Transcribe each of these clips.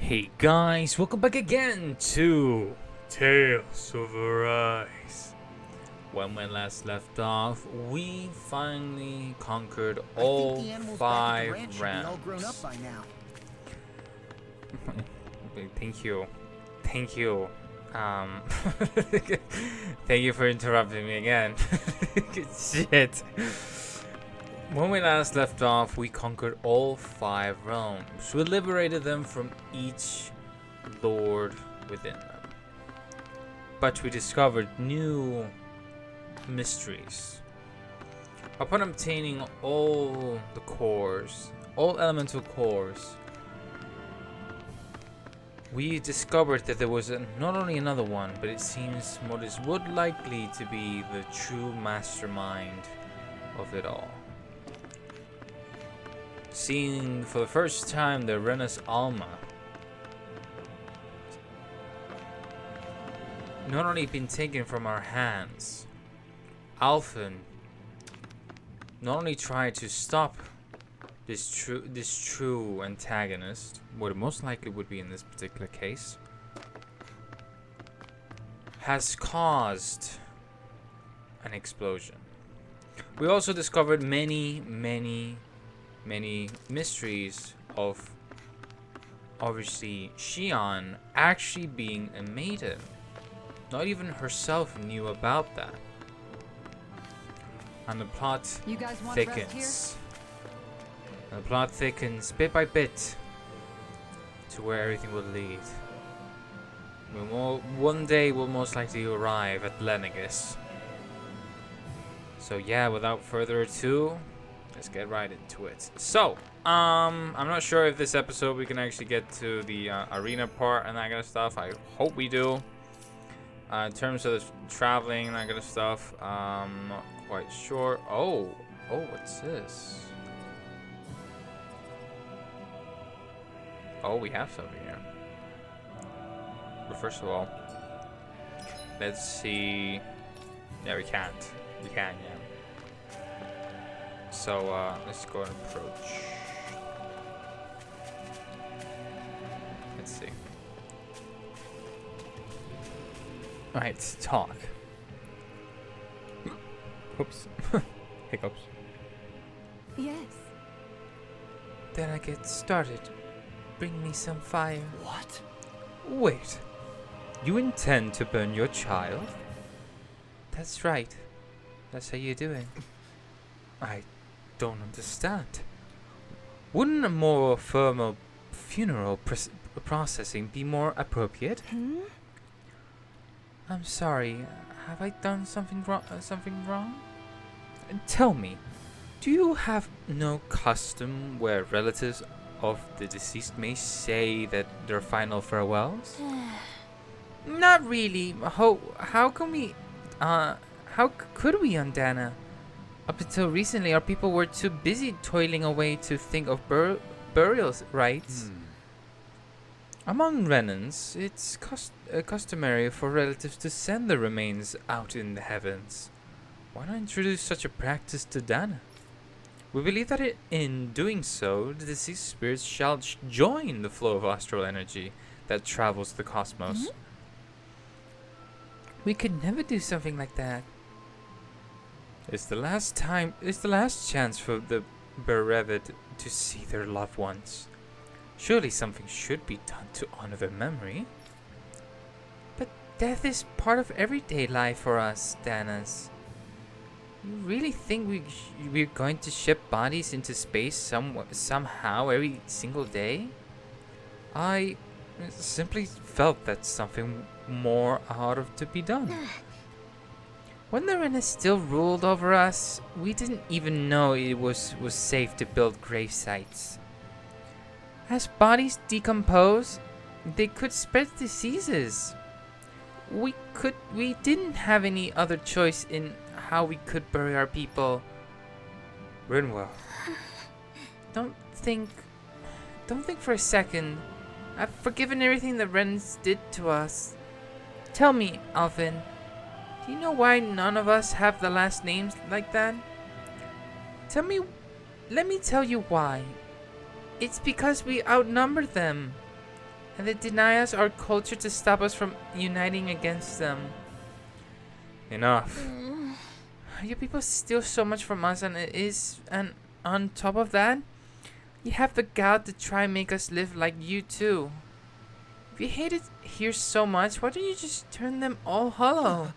Hey guys, welcome back again to Tales of Arise. When we last left off, we finally conquered all I think the animals back at the five ranch should be all grown up rounds. by now. Thank you. Thank you. Um, thank you for interrupting me again. Shit. When we last left off, we conquered all five realms. We liberated them from each lord within them. But we discovered new mysteries. Upon obtaining all the cores, all elemental cores, we discovered that there was not only another one, but it seems what is would likely to be the true mastermind of it all. Seeing for the first time the Renas Alma not only been taken from our hands, Alphen not only tried to stop this true antagonist, what it most likely would be in this particular case, has caused an explosion. We also discovered many mysteries of obviously Xion actually being a maiden. Not even herself knew about that. And the plot thickens. And the plot thickens bit by bit to where everything will lead. One day we'll most likely arrive at Lenegis. So yeah, without further ado, let's get right into it. So, I'm not sure if this episode we can actually get to the arena part and that kind of stuff. I hope we do. In terms of the traveling and that kind of stuff, not quite sure. Oh, what's this? Oh, we have something here. But first of all, let's see. Yeah, we can't. We can, yeah. So, let's go and approach. Let's see. Alright, talk. Oops. Hiccups. Yes. Then I get started. Bring me some fire. What? Wait. You intend to burn your child? That's right. That's how you do it. I don't understand. Wouldn't a more formal funeral processing be more appropriate? Hmm? I'm sorry. Have I done something wrong? Tell me, do you have no custom where relatives of the deceased may say that their final farewells? Not really. How can we? How could we on Dana? Up until recently, our people were too busy toiling away to think of burial rites. Among Renans, it's customary for relatives to send their remains out in the heavens. Why not introduce such a practice to Dana? We believe that in doing so, the deceased spirits shall join the flow of astral energy that travels the cosmos. We could never do something like that. It's the last chance for the bereaved to see their loved ones. Surely something should be done to honor their memory. But death is part of everyday life for us, Danas. You really think we're going to ship bodies into space somehow every single day? I simply felt that something more ought to be done. When the Rena still ruled over us, we didn't even know it was safe to build grave sites. As bodies decompose, they could spread diseases. We didn't have any other choice in how we could bury our people. Rinwell, don't think for a second. I've forgiven everything the Wrens did to us. Tell me, Alvin, do you know why none of us have the last names like that? Let me tell you why. It's because we outnumbered them. And they deny us our culture to stop us from uniting against them. Enough. You people steal so much from us, and on top of that, you have the gall to try and make us live like you too. If you hate it here so much, why don't you just turn them all hollow?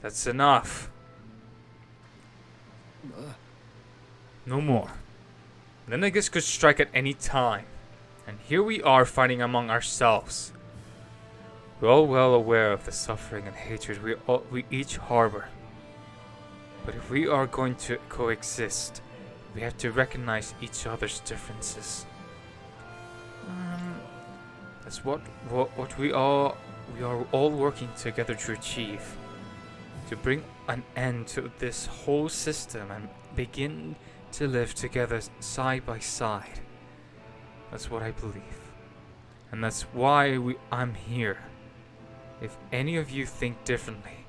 That's enough. No more. The niggas could strike at any time. And here we are fighting among ourselves. We're all well aware of the suffering and hatred we each harbor. But if we are going to coexist, we have to recognize each other's differences. That's what we are all working together to achieve. To bring an end to this whole system and begin to live together side by side. That's what I believe. And that's why I'm here. If any of you think differently,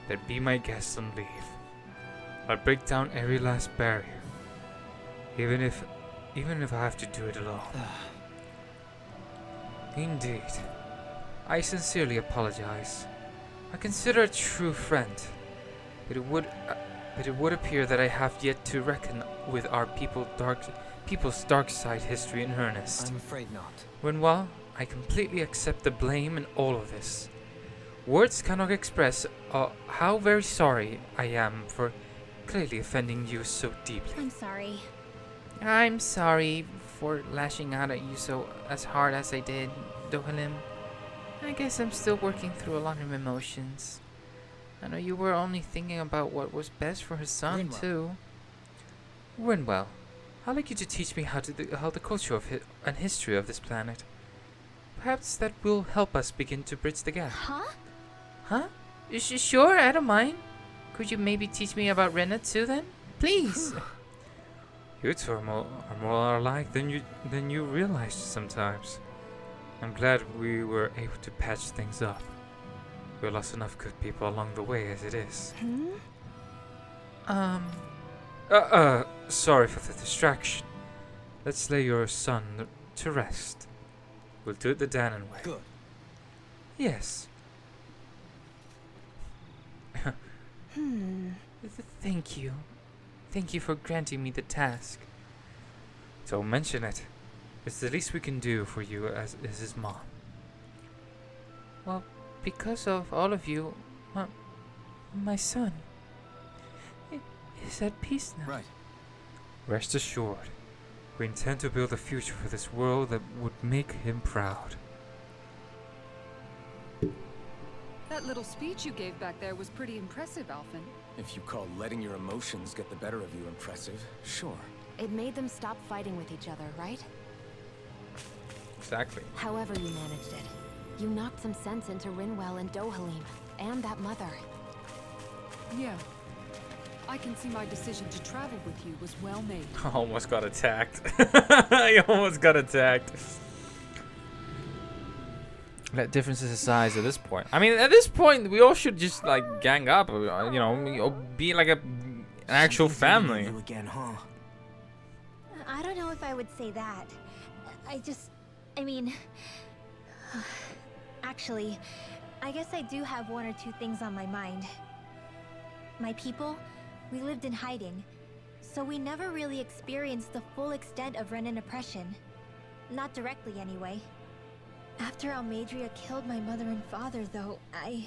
then be my guest and leave. I'll break down every last barrier. Even if I have to do it alone. Indeed. I sincerely apologize. I consider a true friend. But it would appear that I have yet to reckon with our people's dark side history in earnest. I'm afraid not. Renwell, I completely accept the blame in all of this. Words cannot express how very sorry I am for clearly offending you so deeply. I'm sorry. I'm sorry for lashing out at you as hard as I did, Dohalim. I guess I'm still working through a lot of emotions. I know you were only thinking about what was best for his son, Rinwell. too. Rinwell, I'd like you to teach me how the culture of and history of this planet. Perhaps that will help us begin to bridge the gap. Huh? Huh? Sure, I don't mind. Could you maybe teach me about Rena too then? Please! You two are more alike than you realize sometimes. I'm glad we were able to patch things up. We lost enough good people along the way as it is. Sorry for the distraction. Let's lay your son to rest. We'll do it the Danon way. Good. Yes. Thank you. Thank you for granting me the task. Don't mention it. It's the least we can do for you as his mom. Well, because of all of you, my son is at peace now. Right. Rest assured, we intend to build a future for this world that would make him proud. That little speech you gave back there was pretty impressive, Alphen. If you call letting your emotions get the better of you impressive, sure. It made them stop fighting with each other, right? Exactly. However you managed it. You knocked some sense into Rinwell and Dohalim, and that mother. Yeah. I can see my decision to travel with you was well made. I almost got attacked. I almost got attacked. Let differences aside at this point. I mean, at this point, we all should just like gang up. You know, be like an actual family. You again, huh? I don't know if I would say that. I mean... Actually, I guess I do have one or two things on my mind. My people, we lived in hiding, so we never really experienced the full extent of Renan oppression. Not directly, anyway. After Almadria killed my mother and father, though, I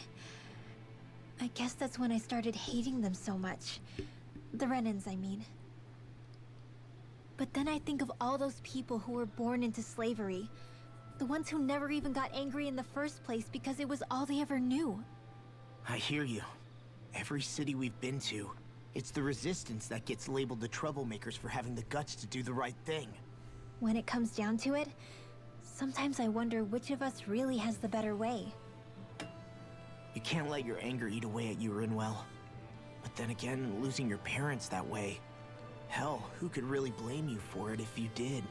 guess that's when I started hating them so much. The Renans, I mean. But then I think of all those people who were born into slavery. The ones who never even got angry in the first place because it was all they ever knew. I hear you. Every city we've been to, it's the resistance that gets labeled the troublemakers for having the guts to do the right thing. When it comes down to it, sometimes I wonder which of us really has the better way. You can't let your anger eat away at you, Rinwell. But then again, losing your parents that way... Hell, who could really blame you for it if you did?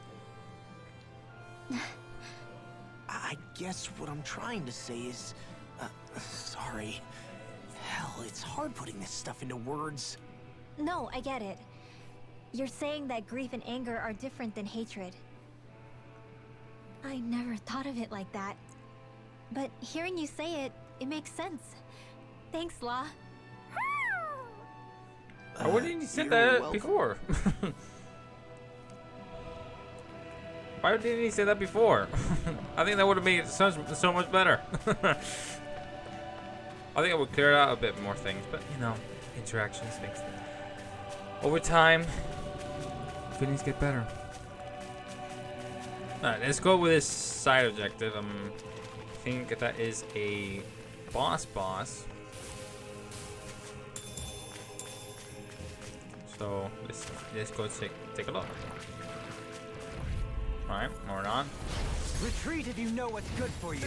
I guess what I'm trying to say is... sorry. Hell, it's hard putting this stuff into words. No, I get it. You're saying that grief and anger are different than hatred. I never thought of it like that. But hearing you say it, it makes sense. Thanks, Law. Why didn't you say You're that welcome. before? Why didn't he say that before? I think that would have made it so much better. I think it would clear out a bit more things, but you know, interactions makes them. Over time, feelings get better. Alright, let's go with this side objective. I think that is a boss. So let's go take a look. Alright, moving on. Retreat if you know what's good for you.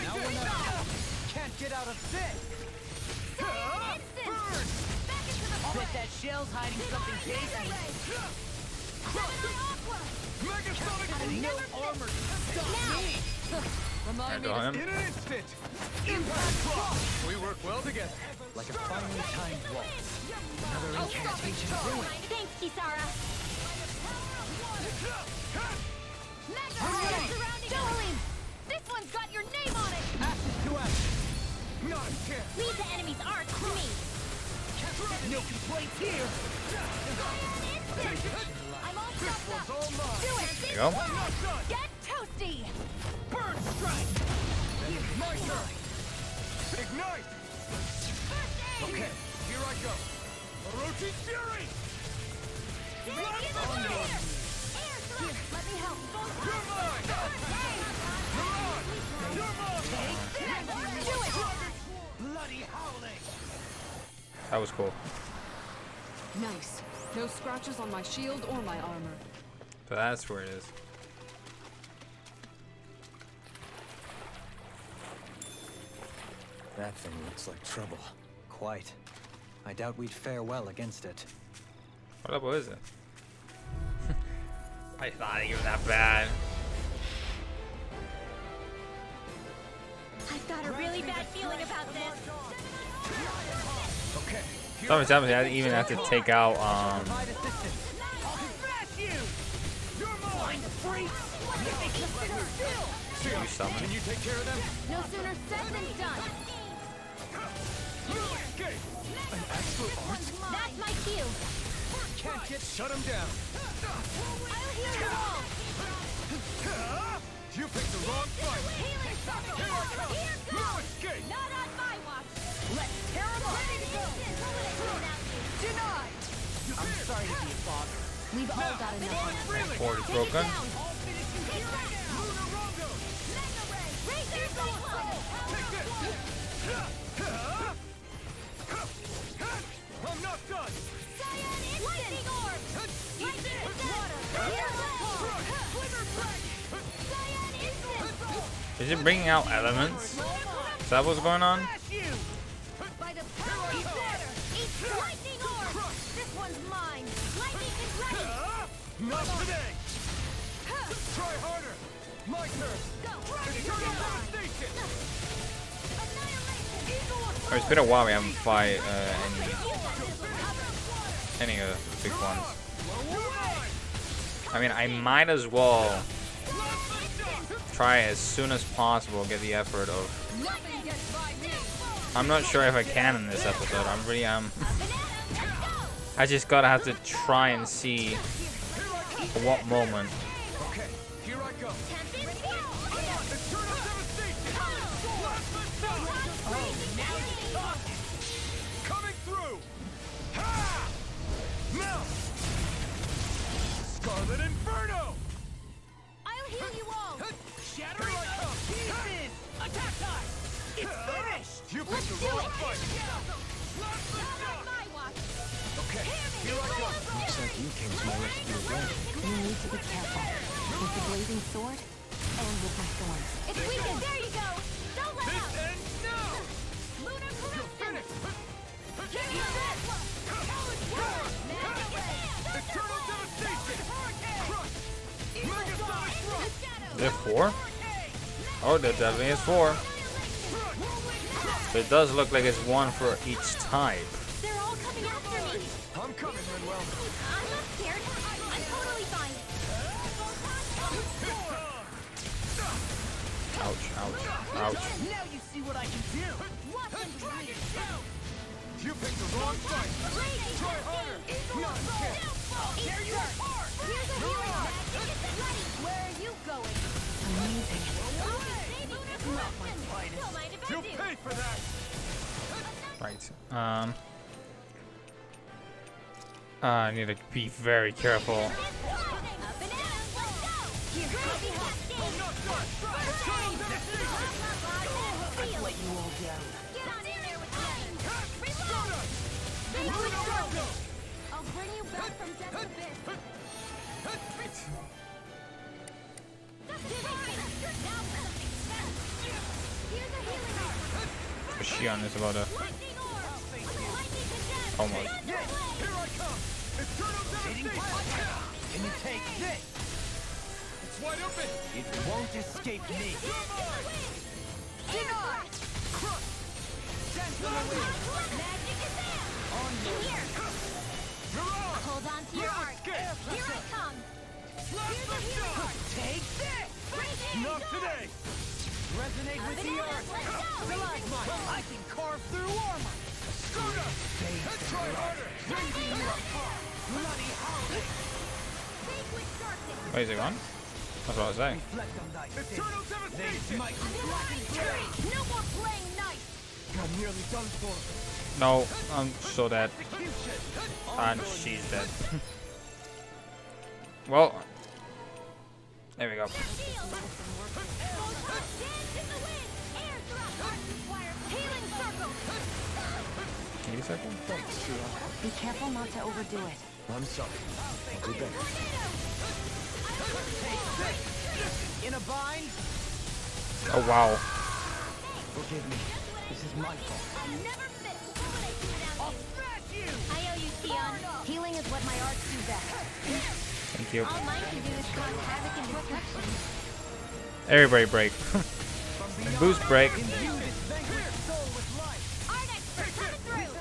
Now we're not. Can't get out of sight. Bet that shell's hiding something tasty. No armor can stop me. Remind me Go to him. In an instant. Impact block. We work well together. Like a finely timed waltz. Another incantation ruined. Thanks, Kisara. Dohalim! This one's got your name on it! Acid to action. Not a chance. Leave the enemy's arc to me! No complaints here. I'm all This stopped one's up! all mine. Do it! There you go. I'm not done. Get toasty! Burn strike. Then it's my turn. Ignite. Okay, here I go. Orochi Fury. Let me help! You're mine. You're mine. Do it! Bloody howling. That was cool. Nice. No scratches on my shield or my armor. So that's where it is. That thing looks like trouble. Quite. I doubt we'd fare well against it. What level is it? I thought you were that bad. I've got a really bad feeling about this! Okay. Sometimes I even have to take out Provide assistance. I'll smash you. You're mine. Freak. you summon. Can you take care of them? No sooner said than done! Escape. An actual art? That's my cue! Can't get. Shut him down. I'll heal you all! You picked the wrong fight. Healing circle! Here I come. Here No goes! escape. Not on my watch! Let's tear him up. Denied! I'm sorry to be a bother. We've all got enough on us. Really? Board is Take it broken. down! I'll finish you Take here. that! Lunarongo. Mega Ray! Razor Soul! Take this. I'm not done. Cyan Instant! Lightning Orb! Lightning Water! Glimmer Break. Cyan Instant! Is it bringing out elements? Is that what's going on? Smash you. By the power of water! Eat Lightning Orb! This one's mine! Lightning is ready! Not today. Try harder. My turn. Eternal devastation. Oh, it's been a while we haven't fought any of the big ones. I mean, I might as well try as soon as possible get the effort of. I'm not sure if I can in this episode. I'm really I just gotta have to try and see at what moment. Okay, here I go. Eternal devastation. Coming through. Ha! Melt. Scarlet Inferno. I'll heal you all! Shatter it. Pieces. Attack time. It's finished. You picked the wrong fight. Not on my watch! Okay, here I go. Looks like you came to my rescue again. You need to be careful. With the blazing sword, and with my thorns. It's weakened! There you go! Don't let This up! ends now. Lunar You're corruption! finished. Give me that! Eternal devastation. Crush. Mega sonic thrust. Is there 4? Oh, there definitely is 4. So it does look like it's 1 for each type. They're all coming after me! I'm coming, Manuel. I'm not scared. I'm totally fine. Ouch. Now you see what I can do. Watch and bleed. You picked the wrong fight. Try harder. Not kick. I'll tear you apart. Here's a healing magic. Where are you going? Amazing. Not my finest. Don't mind if I You do. pay for that. Right. I need to be very careful. Up and out. Let's go. Here, crazy hot. I've let you all down. Get on in there with me. Reload. I'll bring you back from death's abyss. Here's a healing orb. Shion is about to Lightning orb. Lightning condemned. almost. Here I come. Eternal devastation. Can you take this? It's wide open. It won't escape me. Magic is there. Here. Hold on to your art. Here I come. Here's a healing orb. Take this! Not today. Resonate with the earth. Let's go. I can carve through armor. Soda. Try harder. Raising you apart. Bloody howling. Sacred darkness. Where is it gone? That's what I was saying. Reflect on thy sins. Eternal devastation. Might No more playing nice. I'm nearly done for. No, I'm so dead. Execution. And she's dead. Well, there we go. Shield. Dance in the wind. Air drop. Healing circle. Give me a second. Be careful not to overdo it. I'm sorry. I'll do better. In a bind? Oh wow. Forgive me. This is my fault. I never miss. I'll smash you! I owe you, Sion. Healing is what my arts do best. Thank you. All mine can do is cause havoc and destruction. Everybody break. And boost break. Imbue this vanquished soul with life. Art expert coming through.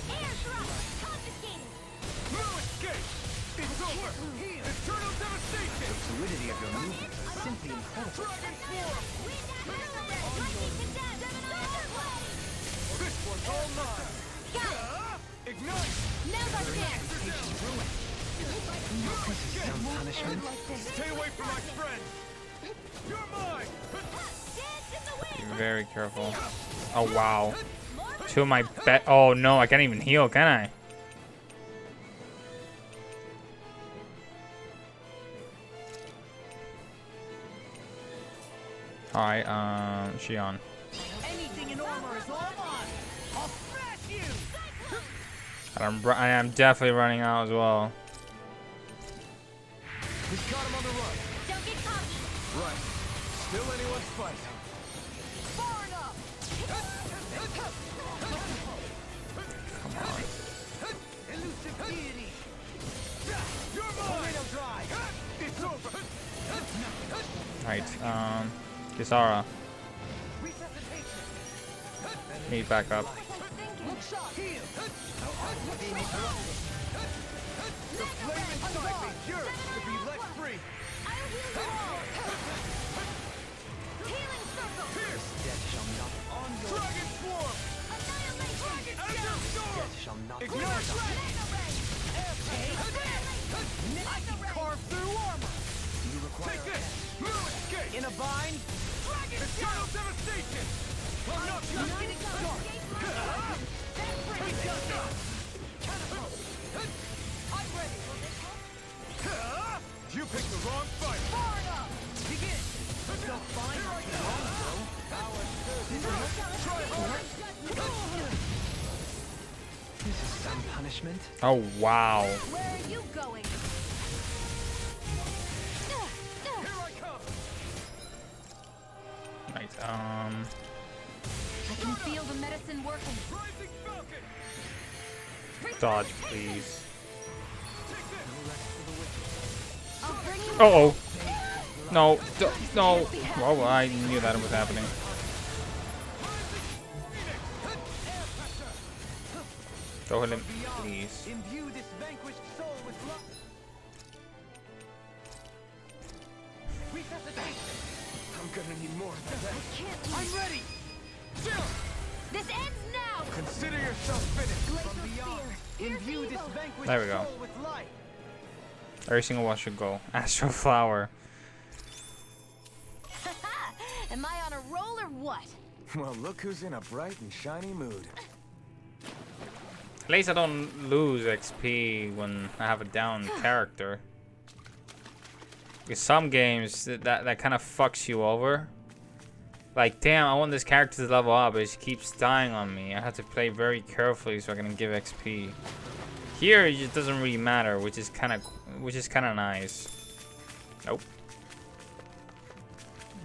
Air drop. Confiscated. No escape. It's over. Eternal devastation. The fluidity of your movement is simply incredible. Dragon form. Lightning condemned. This one's all mine. Got it. Ignite. Now's our chance. This is some punishment. Stay away from my friend. You're mine. Dance in the wind. Be very careful. Oh wow. Two of my oh no, I can't even heal, can I? Alright, Shion. Anything in armor is all mine. I'll smash you! And I am definitely running out as well. We've got him on the run. Don't get cocky. Right. Still anyone's fight. Far enough. Come on. Elusive deity! You're mine. Tornado drive! It's over. Right, Kisara. Resuscitation! Meet back up. Look shot! Heal! Being interrupted. The flame inside me yearns to be let free. I'll heal you all. Healing circle. Pierce. Death shall not on your Dragon swarm. Annihilation. Ender storm. death shall not Ignite. I can carve through armor! You require Take this. No escape. in a bind? Eternal devastation. I'm not just getting started. I'm ready! You picked the wrong fight. Far enough! Begin! So fine, longbow. Try harder. This is some punishment. Oh wow. Where are you going? Here I come. Right, I can feel the medicine working. Rising Falcon. dodge please. I'll bring you. Oh. No, no. Well, I knew that was happening. Go hit him, please. Imbue this vanquished soul with love. Resuscitation! I'm gonna need more of that. Imbue this vanquished There we go. soul with life. Every single one should go. Astral Flower. Am I on a roll or what? Well, look who's in a bright and shiny mood. At least I don't lose XP when I have a down character. Because some games that kind of fucks you over. Like, damn, I want this character to level up, but she keeps dying on me. I have to play very carefully so I can give XP. Here, it just doesn't really matter, which is kind of nice. Nope.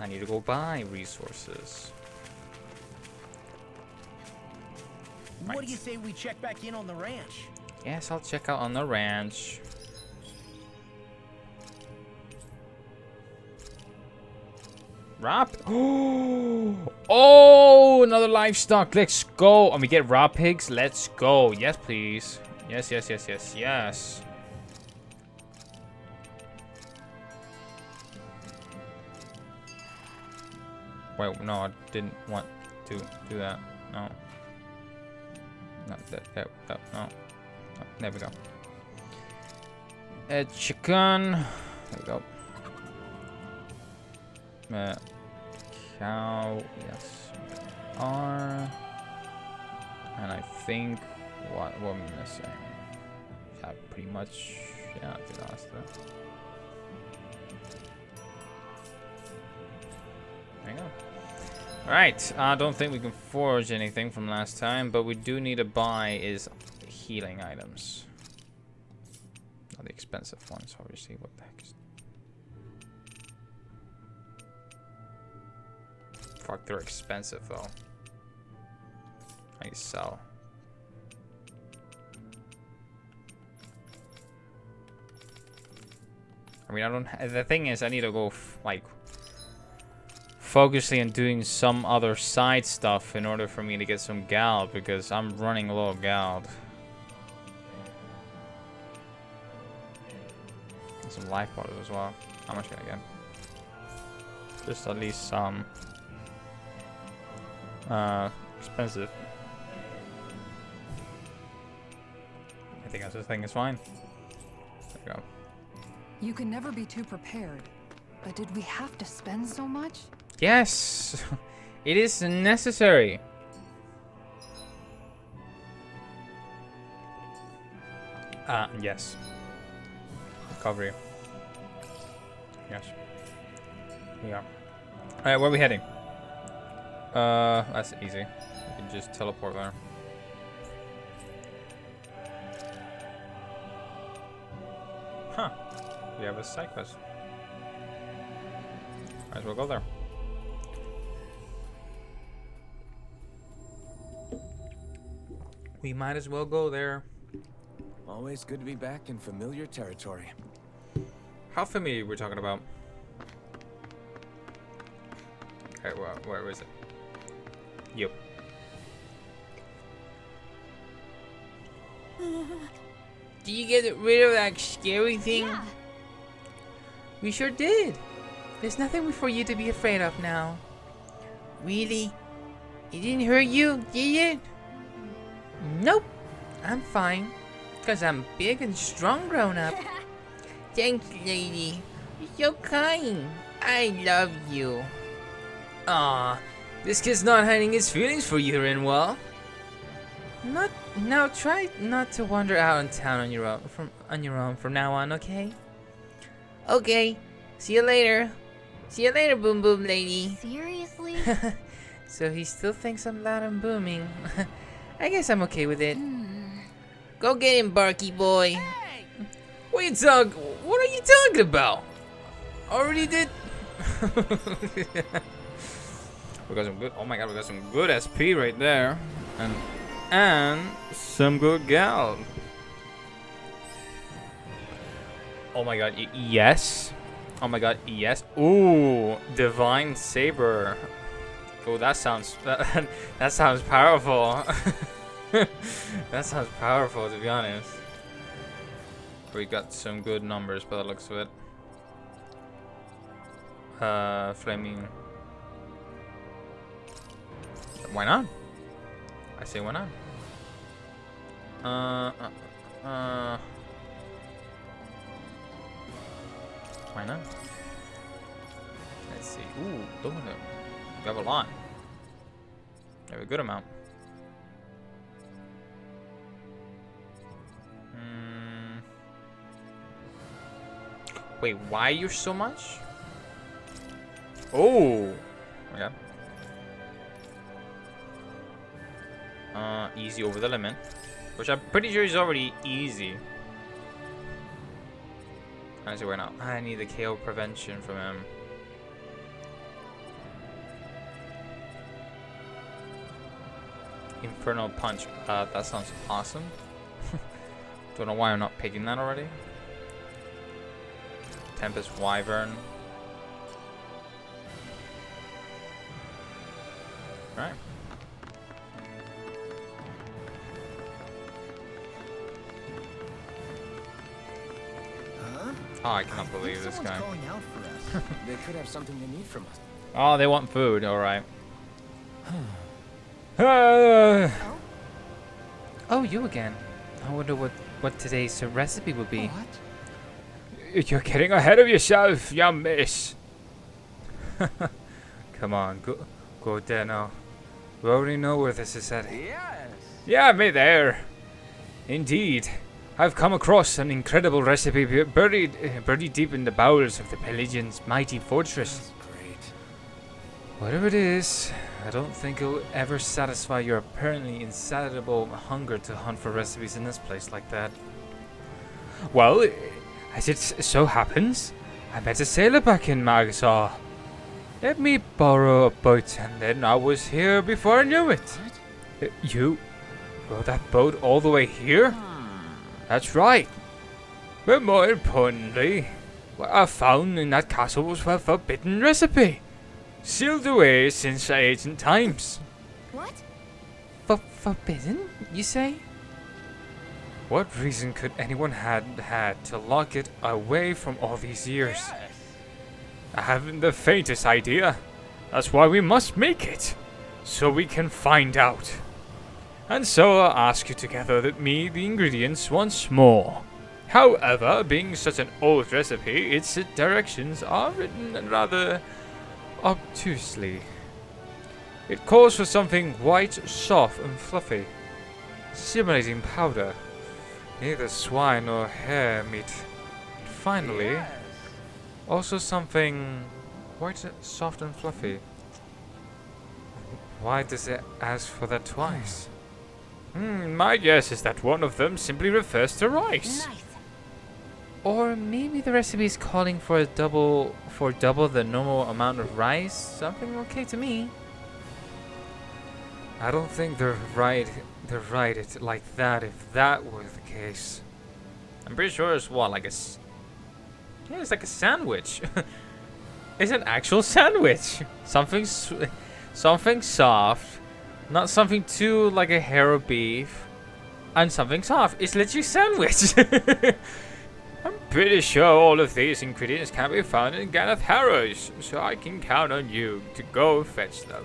I need to go buy resources. What do you say we check back in on the ranch? Yes, I'll check out on the ranch. Raw. Oh, another livestock. Let's go. And we get raw pigs. Let's go. Yes, please. Yes, yes, yes, yes, yes. Wait, no, I didn't want to do that. No. No, no. There we go. A chicken. There we go. Cow. Yes. R. And I think what we're missing. Yeah, pretty much. Yeah, I think that's it. There you go. Alright, I don't think we can forge anything from last time, but we do need to buy is healing items. Not the expensive ones, obviously. What the heck is... Fuck, they're expensive though. I need to sell. I mean, I don't... The thing is, I need to go, like... focusing on doing some other side stuff in order for me to get some gold, because I'm running low of gold. And some life bottles as well. How much can I get? Just at least some. Expensive. I think that's the thing is fine. There we go. You can never be too prepared. But did we have to spend so much? Yes, it is necessary. Yes. Recovery. Yes. Yeah. Alright, where are we heading? That's easy. We can just teleport there. Huh. We have a side quest. Might as well go there. We might as well go there. Always good to be back in familiar territory. How familiar we're talking about? Okay, well, where is it? Yep. Did you get rid of that scary thing? Yeah. We sure did. There's nothing for you to be afraid of now. Really? It didn't hurt you, did it? Nope. I'm fine. Because I'm big and strong grown up. Thanks, lady. You're so kind. I love you. Aw, this kid's not hiding his feelings for you, Renwell. Now try not to wander out in town on your own from now on, okay? Okay. See you later. See you later, boom boom lady. Seriously? So he still thinks I'm loud and booming. I guess I'm okay with it. Go get him, Barky boy. Hey! What are you talking about? Already did. We got some good. Oh my god, we got some good SP right there, and some good gold. Oh my god, yes. Oh my god, yes. Ooh, divine saber. Oh, that sounds that sounds powerful. That sounds powerful, to be honest. We got some good numbers by the looks of it. Flaming. Why not? I say why not? Uh, why not? Let's see. Ooh, look at them. We have a lot. We have a good amount. Wait, why you're so much? Oh, okay. Easy over the limit, which I'm pretty sure is already easy. Actually, why not? I need the KO prevention from him. Infernal Punch. That sounds awesome. Don't know why I'm not picking that already. Tempest Wyvern. Right. Oh, I cannot believe this guy. Calling out for us. They could have something they need from us. Oh, they want food. All right. Oh, you again. I wonder what today's recipe would be. What? You're getting ahead of yourself, young miss. Come on, go there now. We already know where this is at. Yes. Yeah, me there. Indeed. I've come across an incredible recipe buried deep in the bowels of the Pelagian's mighty fortress. That's great. Whatever it is, I don't think it'll ever satisfy your apparently insatiable hunger to hunt for recipes in this place like that. Well, as it so happens, I met a sailor back in Magasaw. Let me borrow a boat, and then I was here before I knew it. You rowed that boat all the way here? That's right. But more importantly, what I found in that castle was a forbidden recipe, sealed away since ancient times. What? Forbidden, you say? What reason could anyone had to lock it away from all these years? I haven't the faintest idea. That's why we must make it, so we can find out. And so I'll ask you to gather me the ingredients once more. However, being such an old recipe, its directions are written rather obtusely. It calls for something white, soft, and fluffy, simulating powder. Neither swine nor hare meat. Finally, also something white, soft, and fluffy. Why does it ask for that twice? My guess is that one of them simply refers to rice. Nice. Or maybe the recipe is calling for double the normal amount of rice. Something okay to me. I don't think they're right it like that if that were the case. I'm pretty sure it's what, like it's like a sandwich. It's an actual sandwich. Something soft. Not something too like a hair of beef, and something soft. It's literally sandwich. I'm pretty sure all of these ingredients can be found in Ganeth Harrows, so I can count on you to go fetch them.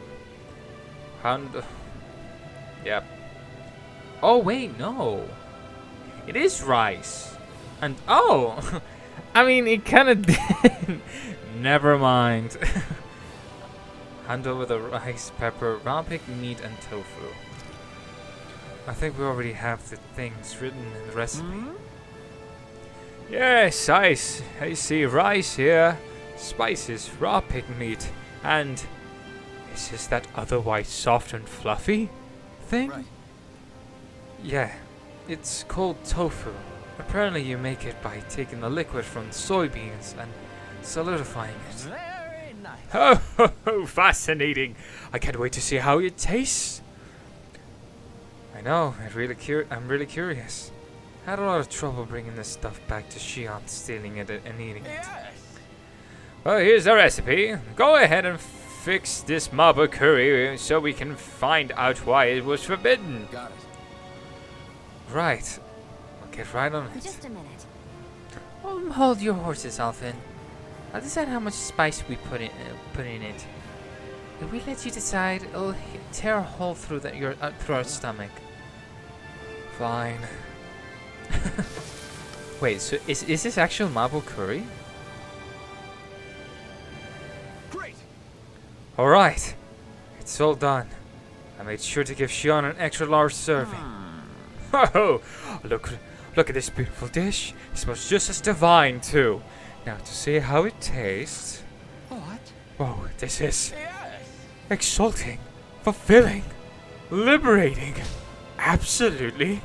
And yep. Oh wait, no. It is rice. And oh, I mean it kind of did. Never mind. Hand over the rice, pepper, raw pig meat, and tofu. I think we already have the things written in the recipe. Yes, I see rice here, spices, raw pig meat, and is this that other white, soft and fluffy thing? Right. Yeah, it's called tofu. Apparently you make it by taking the liquid from soybeans and solidifying it. Very nice. Oh, fascinating. I can't wait to see how it tastes. I know, I'm really curious. I had a lot of trouble bringing this stuff back to Shion, stealing it and eating it. Well, here's the recipe. Go ahead and fix this maba curry so we can find out why it was forbidden. Got it. Right. I'll get right on it. Just a minute. Hold your horses, Alfin. I'll decide how much spice we put in it. If we let you decide, it'll tear a hole through our stomach. Fine. Wait, so is this actual marble curry? Great. Alright. It's all done. I made sure to give Xion an extra large serving. Oh, look at this beautiful dish. It smells just as divine too. Now to see how it tastes. What? Whoa, this is Yes. exalting, fulfilling, liberating, absolutely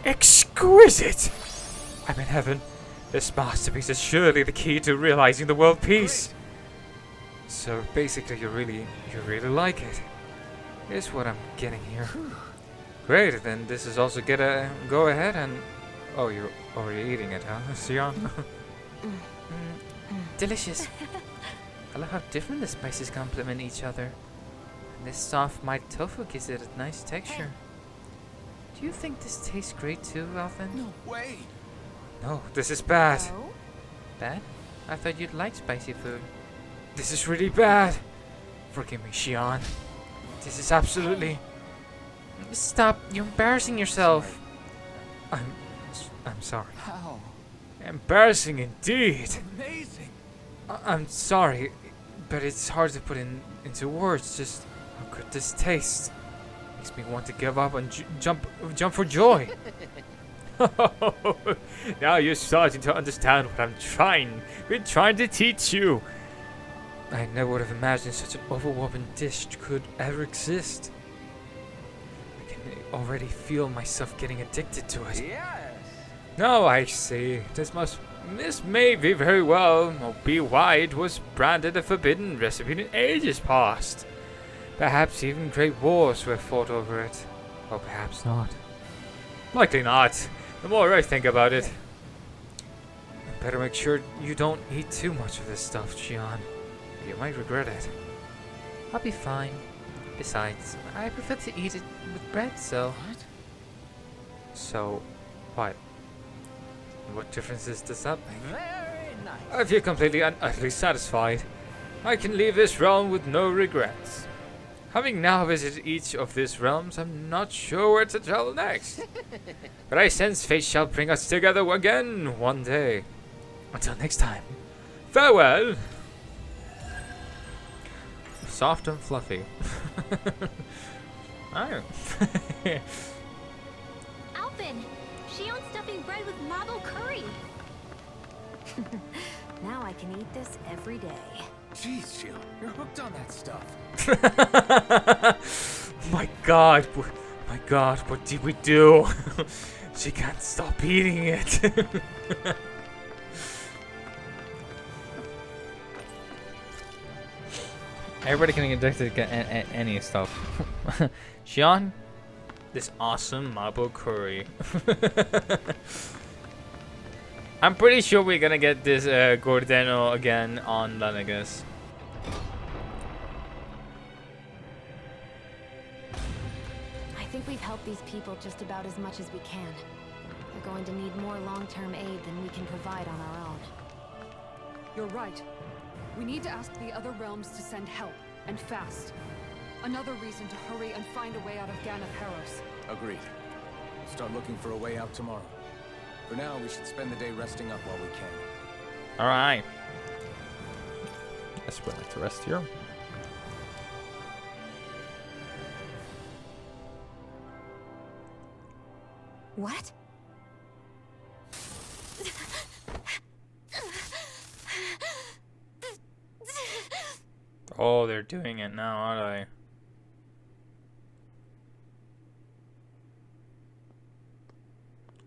exquisite. I'm in heaven. This masterpiece is surely the key to realizing the world peace. So basically, you really like it. Is what I'm getting here. Great, then this is also go ahead and... Oh, you're already eating it, huh, Xion? Delicious. I love how different the spices complement each other. And this soft mighty tofu gives it a nice texture. Do you think this tastes great too, Alvin? No way. No, this is bad. Oh? Bad? I thought you'd like spicy food. This is really bad. Forgive me, Xion. This is absolutely... Stop, you're embarrassing yourself. I'm sorry. How? Embarrassing indeed. Amazing. I'm sorry, but it's hard to put into words just how good this tastes. Makes me want to give up and jump for joy. Now you're starting to understand what been trying to teach you. I never would have imagined such an overwhelming dish could ever exist. I can already feel myself getting addicted to it. Yes. No, I see. This may be very well or be why it was branded a forbidden recipe in ages past. Perhaps even great wars were fought over it. Or perhaps not. Likely not. The more I think about it. Better make sure you don't eat too much of this stuff, Xion. You might regret it. I'll be fine. Besides, I prefer to eat it with bread, so... What? So, what? What differences does that make? Very nice. I feel completely and utterly satisfied. I can leave this realm with no regrets. Having now visited each of these realms, I'm not sure where to travel next. But I sense fate shall bring us together again one day. Until next time, farewell! Soft and fluffy. Oh. Alvin! Shion's stuffing bread with marble curry! Now I can eat this every day. Jeez, Xion, you're hooked on that stuff. My God, what did we do? She can't stop eating it. Everybody can get addicted to any stuff. Xion, this awesome marble curry. I'm pretty sure we're gonna get this Gordeno again on Lanagus. I think we've helped these people just about as much as we can. They're going to need more long-term aid than we can provide on our own. You're right. We need to ask the other realms to send help, and fast. Another reason to hurry and find a way out of Ganaparos. Agreed. Start looking for a way out tomorrow. For now, we should spend the day resting up while we can. Alright. Guess we'd like to rest here. What? Oh, they're doing it now, are they?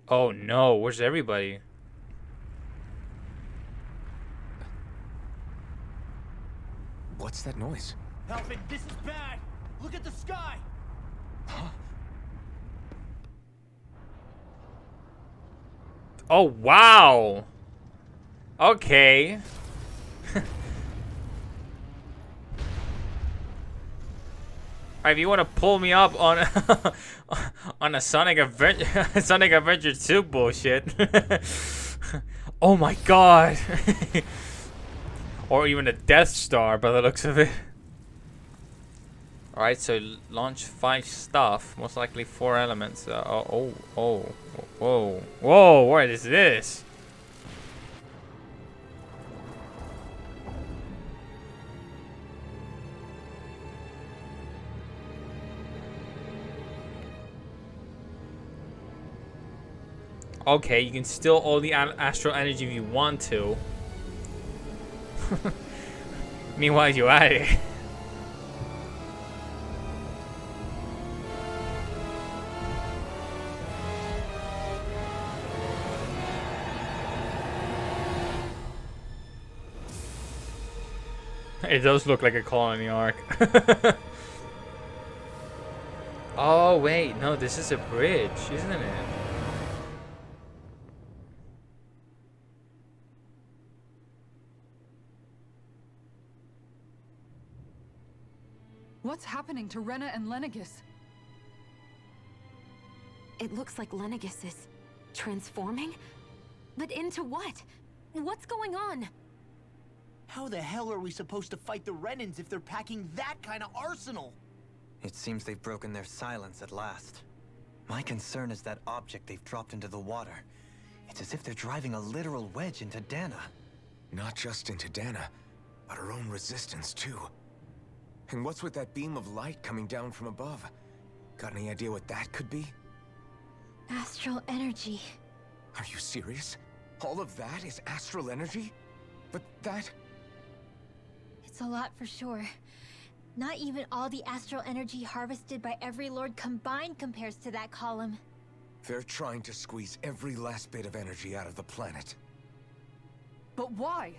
Oh no, where's everybody? What's that noise? Alvin, this is bad. Look at the sky. Oh wow! Okay. If you want to pull me up on on a Sonic Adventure 2 bullshit. Oh my god. Or even a Death Star by the looks of it. Alright, so launch 5 stuff, most likely 4 elements. Whoa, what is this? Okay, you can steal all the astral energy if you want to. Meanwhile, you're at it. It does look like a colony arc. Oh, wait. No, this is a bridge, isn't it? What's happening to Rena and Lenegis? It looks like Lenegis is transforming? But into what? What's going on? How the hell are we supposed to fight the Renans if they're packing that kind of arsenal? It seems they've broken their silence at last. My concern is that object they've dropped into the water. It's as if they're driving a literal wedge into Dana. Not just into Dana, but her own resistance too. And what's with that beam of light coming down from above? Got any idea what that could be? Astral energy. Are you serious? All of that is astral energy? But that... It's a lot for sure. Not even all the astral energy harvested by every lord combined compares to that column. They're trying to squeeze every last bit of energy out of the planet. But why?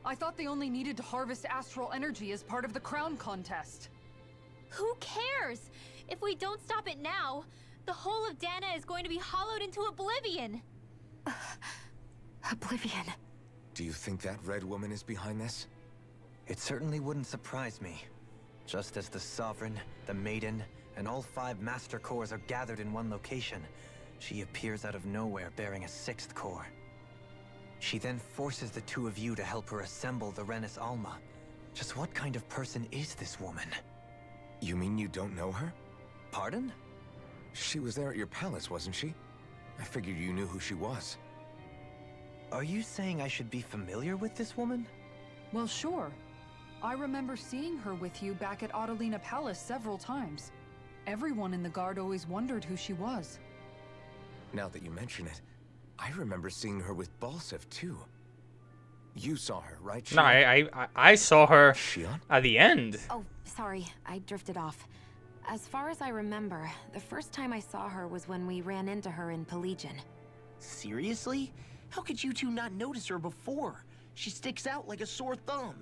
I thought they only needed to harvest astral energy as part of the crown contest. Who cares? If we don't stop it now, the whole of Dana is going to be hollowed into oblivion. Oblivion. Do you think that red woman is behind this? It certainly wouldn't surprise me. Just as the Sovereign, the Maiden, and all 5 Master Cores are gathered in one location, she appears out of nowhere bearing a 6th core. She then forces the 2 of you to help her assemble the Renis Alma. Just what kind of person is this woman? You mean you don't know her? Pardon? She was there at your palace, wasn't she? I figured you knew who she was. Are you saying I should be familiar with this woman? Well, sure. I remember seeing her with you back at Adelina Palace several times. Everyone in the guard always wondered who she was. Now that you mention it, I remember seeing her with Balsef too. You saw her, right, No, Shion? I saw her Shion? at the end. Oh, sorry, I drifted off. As far as I remember, the first time I saw her was when we ran into her in Pelagian. Seriously? How could you two not notice her before? She sticks out like a sore thumb.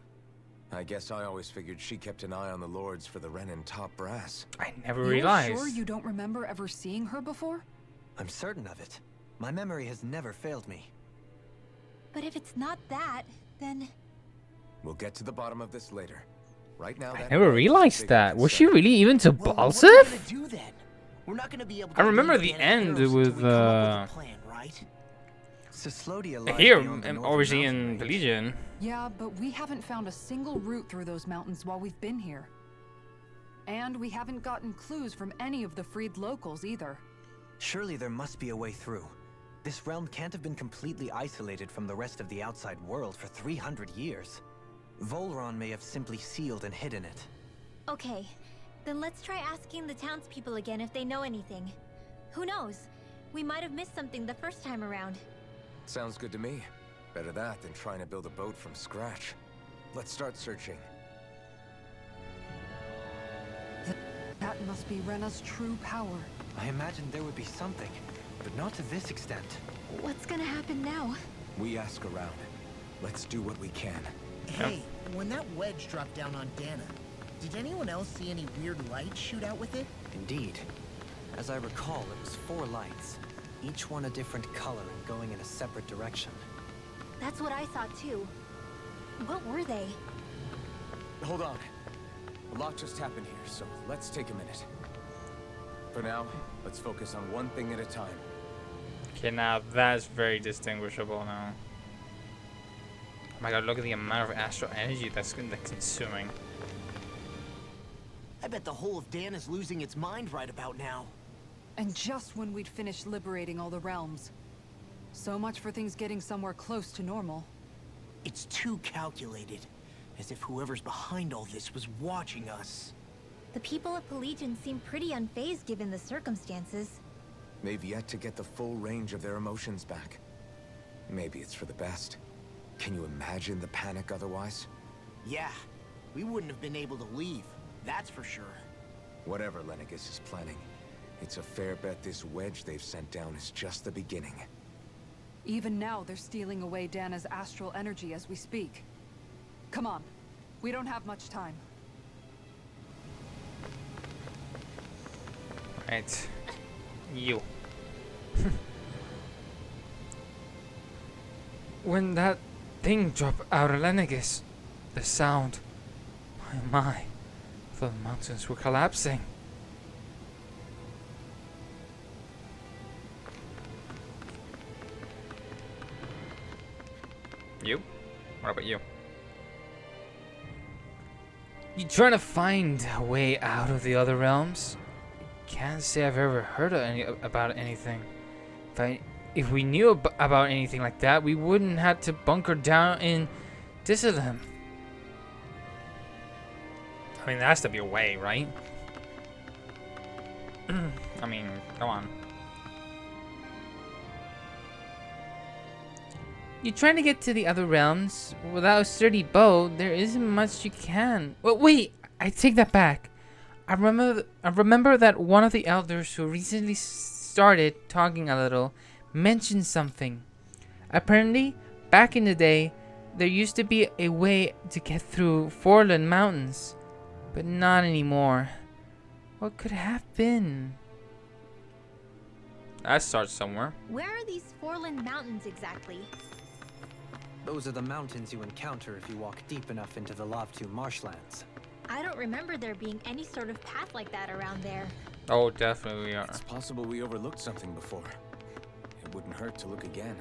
I guess I always figured she kept an eye on the lords for the Renin top brass. I never You're realized. sure you don't remember ever seeing her before? I'm certain of it. My memory has never failed me. But if it's not that, then... We'll get to the bottom of this later. Right now, I that never red is realized big that. Was she concern. really even to Well, what are we Balsef? gonna do then? We're not gonna be able I to remember leave the Dana end Eros with, until we come up with a plan, right? Cyslodia lies Here, beyond the northern obviously mountain in range. Pelagian. Yeah, but we haven't found a single route through those mountains while we've been here. And we haven't gotten clues from any of the freed locals either. Surely there must be a way through. This realm can't have been completely isolated from the rest of the outside world for 300 years. Volron may have simply sealed and hidden it. Okay, then let's try asking the townspeople again if they know anything. Who knows? We might have missed something the first time around. Sounds good to me. Better that than trying to build a boat from scratch. Let's start searching. That must be Rena's true power. I imagined there would be something, but not to this extent. What's gonna happen now? We ask around. Let's do what we can. Hey, when that wedge dropped down on Dana, did anyone else see any weird lights shoot out with it? Indeed. As I recall, it was 4 lights, each one a different color and going in a separate direction. That's what I saw too. What were they? Hold on. A lot just happened here, so let's take a minute. For now, let's focus on one thing at a time. Okay, now that's very distinguishable now. Oh my god, look at the amount of astral energy that's consuming. I bet the whole of Dana's losing its mind right about now. And just when we'd finished liberating all the realms. So much for things getting somewhere close to normal. It's too calculated. As if whoever's behind all this was watching us. The people of Pelegion seem pretty unfazed given the circumstances. They've yet to get the full range of their emotions back. Maybe it's for the best. Can you imagine the panic otherwise? Yeah, we wouldn't have been able to leave. That's for sure. Whatever Lenegis is planning, it's a fair bet this wedge they've sent down is just the beginning. Even now, they're stealing away Dana's astral energy as we speak. Come on. We don't have much time. Right. You. When that thing dropped out of Lenegis, the sound, my, the mountains were collapsing. You? What about you? You trying to find a way out of the other realms? Can't say I've ever heard of about anything. If we knew about anything like that, we wouldn't have to bunker down in Dissolem. I mean, there has to be a way, right? I mean, come on. You're trying to get to the other realms without a sturdy bow. There isn't much you can. Well, wait, I take that back. I remember that one of the elders who recently started talking a little mentioned something. Apparently, back in the day, there used to be a way to get through Forland Mountains, but not anymore. What could have been? That starts somewhere. Where are these Forland Mountains exactly? Those are the mountains you encounter if you walk deep enough into the Lavtu marshlands. I don't remember there being any sort of path like that around there. Oh, definitely we are. It's possible we overlooked something before. It wouldn't hurt to look again.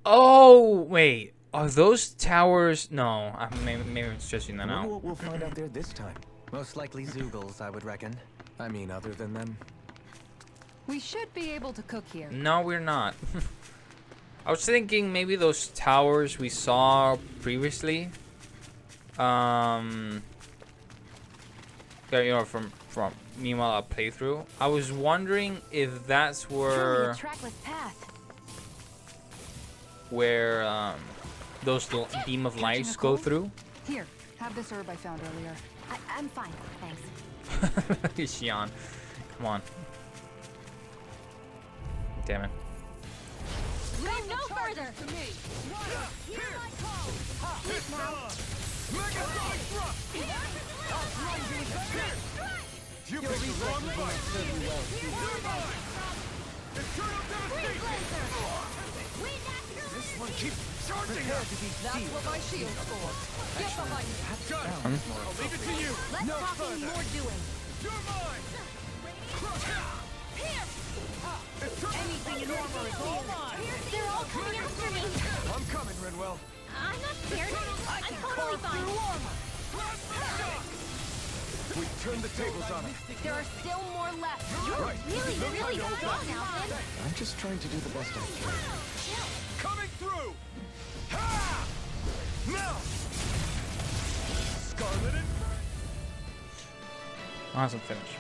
Oh, wait. Are those towers? No, maybe I'm stretching that I wonder out. what we'll find out there this time. Most likely Zeugles, I would reckon. I mean, other than them. We should be able to cook here. No, we're not. I was thinking maybe those towers we saw previously. Yeah, you know, from meanwhile a playthrough. I was wondering if that's Surely a trackless path. where those beam of lights go through. Here, have this herb I found earlier. I'm fine, thanks. Xian, come on. Damn it. Go no further! Here I come! Speak now! You picked the wrong fight! This one keeps charging us! That's what my shield's for. Get behind me. I'll leave it to you! Less talking, more doing. You're mine! Anything in armor is all mine. They're all coming after me. I'm coming, Renwell. I'm not scared. I'm totally fine. We turned the tables on him. There are still more left. Right. Really strong now, Finn. I'm just trying to do the best I can. Coming through! Ha! Now! Scarlet and... Awesome finish.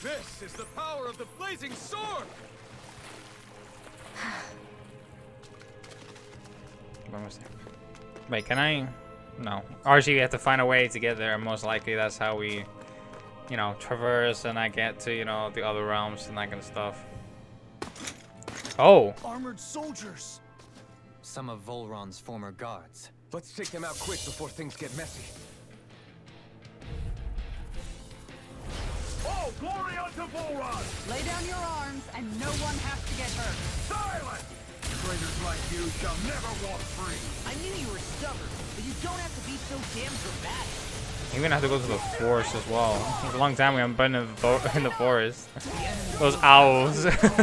This is the power of the blazing sword! Wait, can I? No. Actually, we have to find a way to get there. Most likely, that's how we, you know, traverse and I get to, you know, the other realms and that kind of stuff. Oh. Armored soldiers! Some of Volron's former guards. Let's take them out quick before things get messy. Oh, glory unto Volron! Lay down your arms and no one has to get hurt. Silence! Traitors like you shall never walk free. I knew you were stubborn, but you don't have to be so damn dramatic. You're gonna have to go to the forest as well. It's a long time we haven't been in the forest. Those owls. Looks like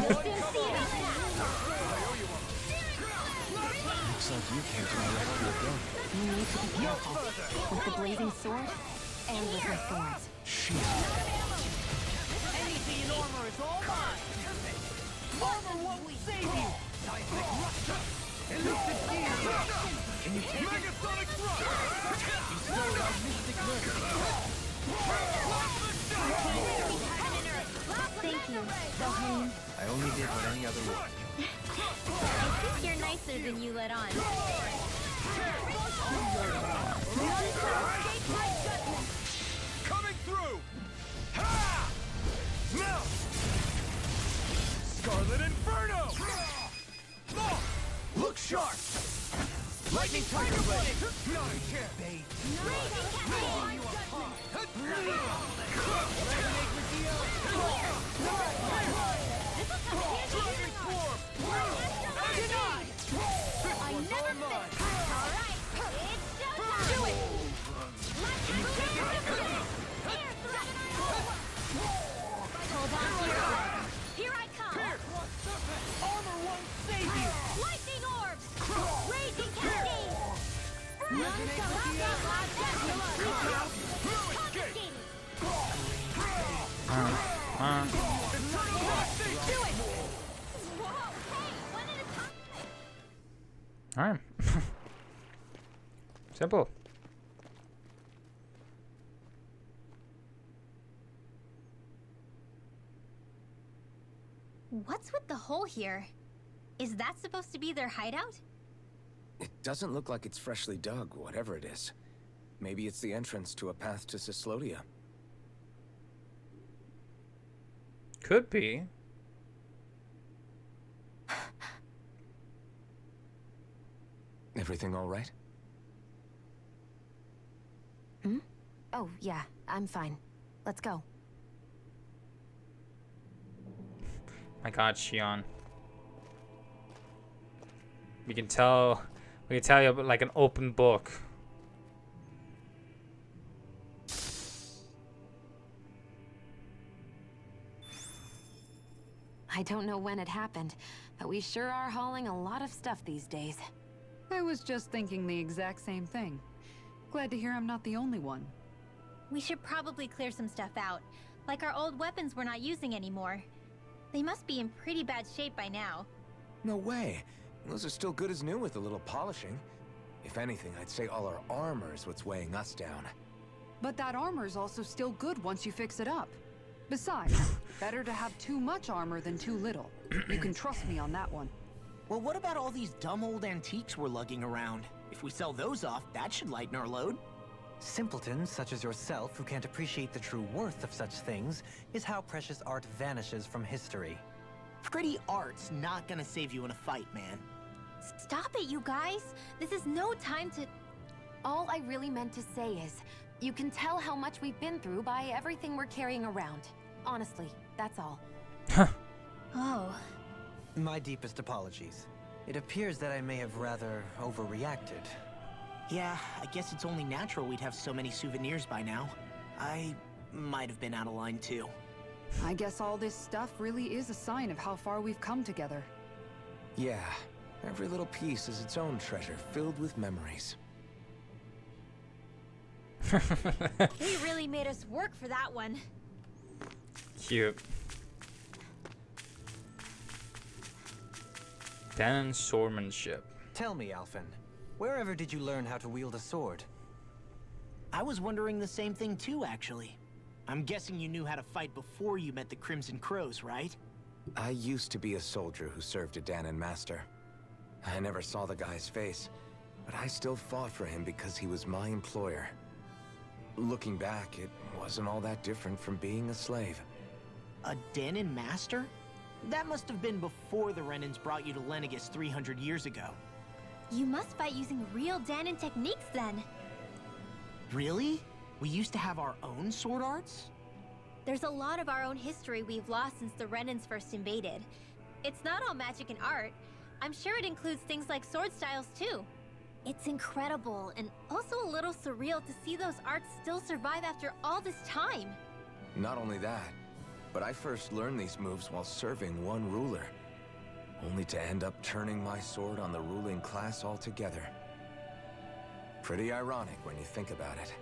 you came to my rescue again. You need to be careful. With the blazing sword, and with my thorns. Anything in armor is all mine! Armor won't save you! Seismic Rupture! Elusive Gear! Can you take Megasonic Thrust! You slowed our Mystic Mercy! Thank you, Gohan. I only did what any other would. I think you're nicer than you let on. Coming through! Ha! Now! Scarlet Inferno! Look sharp! Lightning Tiger Blade! Not a chance! Dragon Swarm! Denied! I never fit. All right, it's showtime. Do it. Hold on to your breath. Here I come. Armor won't save you! Lightning orbs. Raging cascade. None shall outlast that confiscated. Do it. Whoa, hey, one at a time. Alright. Simple. What's with the hole here? Is that supposed to be their hideout? It doesn't look like it's freshly dug, whatever it is. Maybe it's the entrance to a path to Cyslodia. Could be. Everything all right? Hmm? Oh, yeah, I'm fine. Let's go. My God, Shion. We can tell you like an open book. I don't know when it happened, but we sure are hauling a lot of stuff these days. I was just thinking the exact same thing. Glad to hear I'm not the only one. We should probably clear some stuff out. Like our old weapons we're not using anymore. They must be in pretty bad shape by now. No way. Those are still good as new with a little polishing. If anything, I'd say all our armor is what's weighing us down. But that armor's also still good once you fix it up. Besides, better to have too much armor than too little. You can trust me on that one. Well, what about all these dumb old antiques we're lugging around? If we sell those off, that should lighten our load. Simpletons such as yourself who can't appreciate the true worth of such things is how precious art vanishes from history. Pretty art's not gonna save you in a fight, man. Stop it, you guys! This is no time to... All I really meant to say is, you can tell how much we've been through by everything we're carrying around. Honestly, that's all. Oh. My deepest apologies. It appears that I may have rather overreacted. Yeah, I guess it's only natural we'd have so many souvenirs by now. I might have been out of line too. I guess all this stuff really is a sign of how far we've come together. Yeah, every little piece is its own treasure filled with memories. They really made us work for that one. Cute. Danon's swordsmanship. Tell me, Alphen, wherever did you learn how to wield a sword? I was wondering the same thing too, actually. I'm guessing you knew how to fight before you met the Crimson Crows, right? I used to be a soldier who served a Danon master. I never saw the guy's face, but I still fought for him because he was my employer. Looking back, it wasn't all that different from being a slave. A Danon master? That must have been before the Renans brought you to Lenegis 300 years ago. You must fight using real Danon techniques then. Really? We used to have our own sword arts? There's a lot of our own history we've lost since the Renans first invaded. It's not all magic and art. I'm sure it includes things like sword styles too. It's incredible and also a little surreal to see those arts still survive after all this time. Not only that, but I first learned these moves while serving one ruler, only to end up turning my sword on the ruling class altogether. Pretty ironic when you think about it.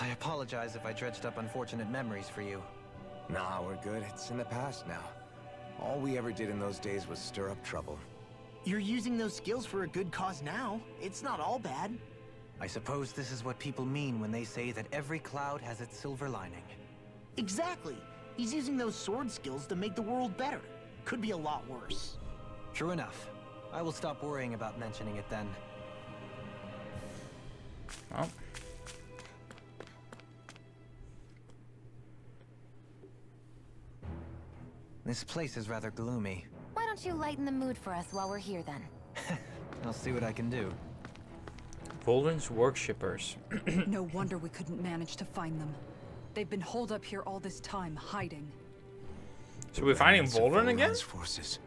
I apologize if I dredged up unfortunate memories for you. Nah, we're good. It's in the past now. All we ever did in those days was stir up trouble. You're using those skills for a good cause now. It's not all bad. I suppose this is what people mean when they say that every cloud has its silver lining. Exactly. He's using those sword skills to make the world better. Could be a lot worse. True enough. I will stop worrying about mentioning it then. Oh. This place is rather gloomy. Why don't you lighten the mood for us while we're here then? I'll see what I can do. Volden's worshippers. No wonder we couldn't manage to find them. They've been holed up here all this time, hiding. So we're finding Remnants of Volden again? Voron's forces.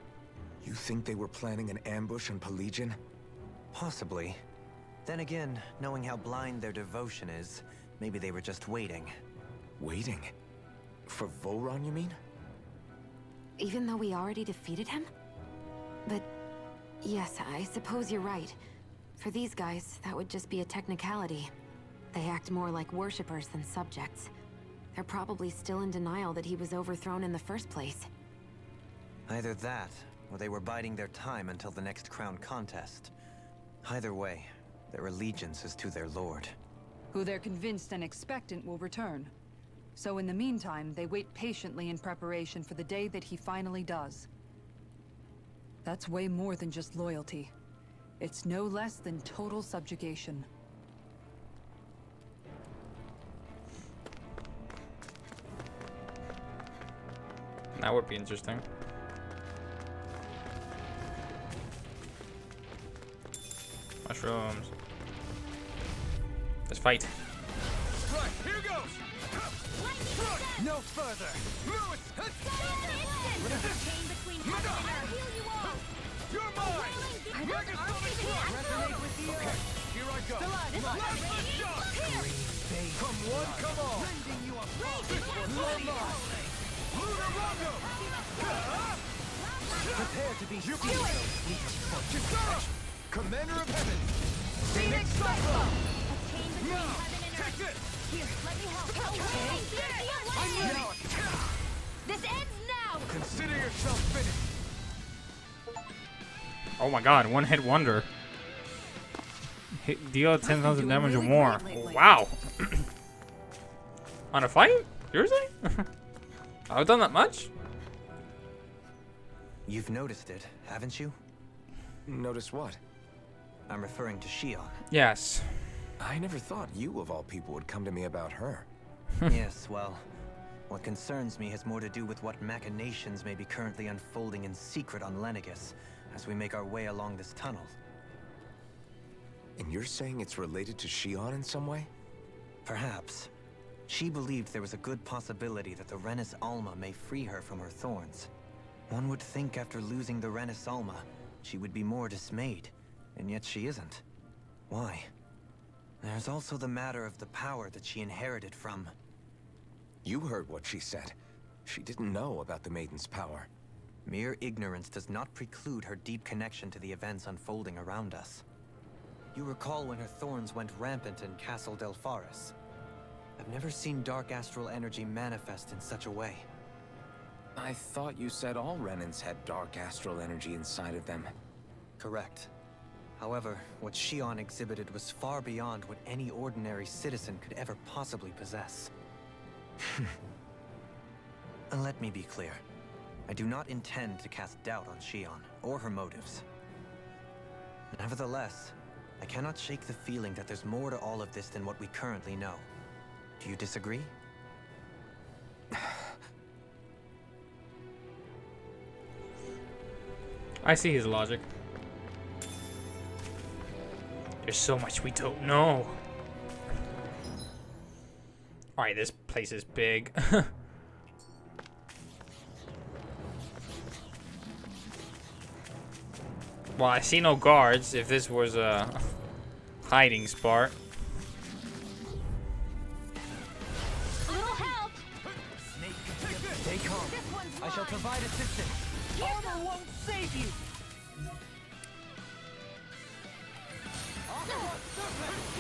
You think they were planning an ambush on Pelegion? Possibly. Then again, knowing how blind their devotion is, maybe they were just waiting. Waiting? For Voron, you mean? Even though we already defeated him? But yes, I suppose you're right. For these guys, that would just be a technicality. They act more like worshippers than subjects. They're probably still in denial that he was overthrown in the first place. Either that, or they were biding their time until the next crown contest. Either way, their allegiance is to their lord. Who they're convinced and expectant will return. So in the meantime, they wait patiently in preparation for the day that he finally does. That's way more than just loyalty. It's no less than total subjugation. That would be interesting. Mushrooms. Let's fight. Right, here goes! No further! Chain between heaven and earth. Heal you all. You're mine! Megasonic thrust! Resonate with the okay, here I go. Last shot! Come one, come all! Sending you a this one's all mine! Lunar Rondo! Prepare to be Kisara! Commander of Heaven! Phoenix Cyclone. A chain between Now, heaven and earth. take this! Here, let me help. This ends now. Consider yourself finished! Oh my god, one hit wonder. Deal 10,000 damage or more. Wow. On a fight? Seriously? I've done that much? You've noticed it, haven't you? Notice what? I'm referring to Shion. Yes. I never thought you, of all people, would come to me about her. Yes, well, what concerns me has more to do with what machinations may be currently unfolding in secret on Lenegis as we make our way along this tunnel. And you're saying it's related to Shion in some way? Perhaps. She believed there was a good possibility that the Renis Alma may free her from her thorns. One would think after losing the Renis Alma, she would be more dismayed, and yet she isn't. Why? There's also the matter of the power that she inherited from... You heard what she said. She didn't know about the Maiden's power. Mere ignorance does not preclude her deep connection to the events unfolding around us. You recall when her thorns went rampant in Castle Delpharis. I've never seen dark astral energy manifest in such a way. I thought you said all Renans had dark astral energy inside of them. Correct. However, what Shion exhibited was far beyond what any ordinary citizen could ever possibly possess. And let me be clear. I do not intend to cast doubt on Shion, or her motives. Nevertheless, I cannot shake the feeling that there's more to all of this than what we currently know. Do you disagree? I see his logic. There's so much we don't know. Alright, this place is big. Well, I see no guards if this was a hiding spot. A little help. Stay calm. I shall provide assistance. Armor won't save you!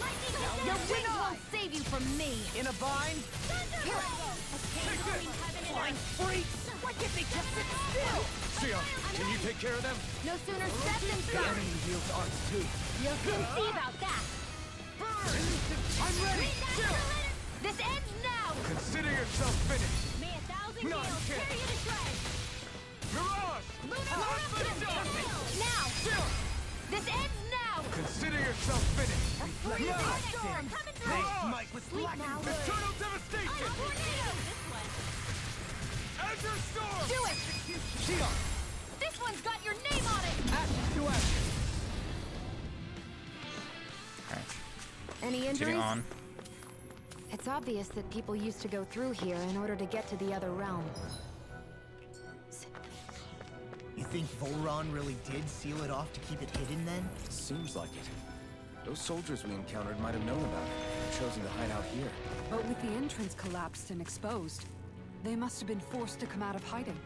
Lightning In a bind? Here I go! A chain between heaven and Flying earth. freaks! Why can't they just sit still? Sion, can you take care of them? No sooner stepped The inside. enemy wields arts too. You'll soon see about that. I'm ready! This ends now! Consider yourself finished. May 1,000 No, gales you can't. tear you to shreds. Mirage! Lunar Blast the eruption! dust! Now! This ends now! Consider yourself finished. Freezing storm coming through! Mike was Sleep now. Eternal I'm devastation! a tornado! This one. Azure storm! Do it! Sion! This one's got your name on it! Ashes to ashes! Any Continuing injuries? on. It's obvious that people used to go through here in order to get to the other realm. You think Volron really did seal it off to keep it hidden then? Seems like it. Those soldiers we encountered might have known about it and chosen to hide out here. But with the entrance collapsed and exposed, they must have been forced to come out of hiding.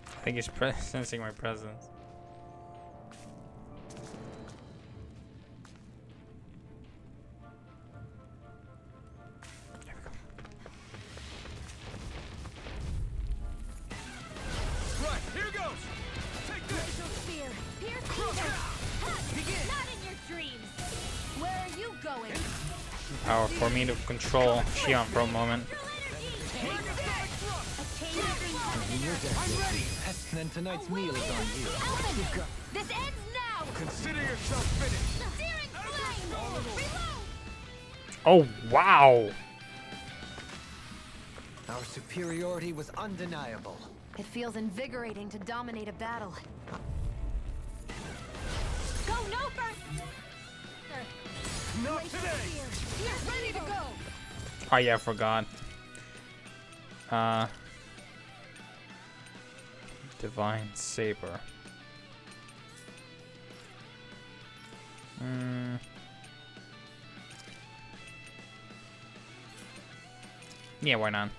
I think he's sensing my presence. There we go. Right, here goes! Take this! Glacial spear! Pierce either! Not in your dreams! Where are you going? Power for me to control Xion for a moment. I'm ready! Pestin, and tonight's meal is on you. This ends now! Consider yourself finished. Searing flame! Reload! Oh, wow! Our superiority was undeniable. It feels invigorating to dominate a battle. Go no first! Not today! He's ready to go! Oh yeah, I forgot. Divine Saber. Yeah, why not?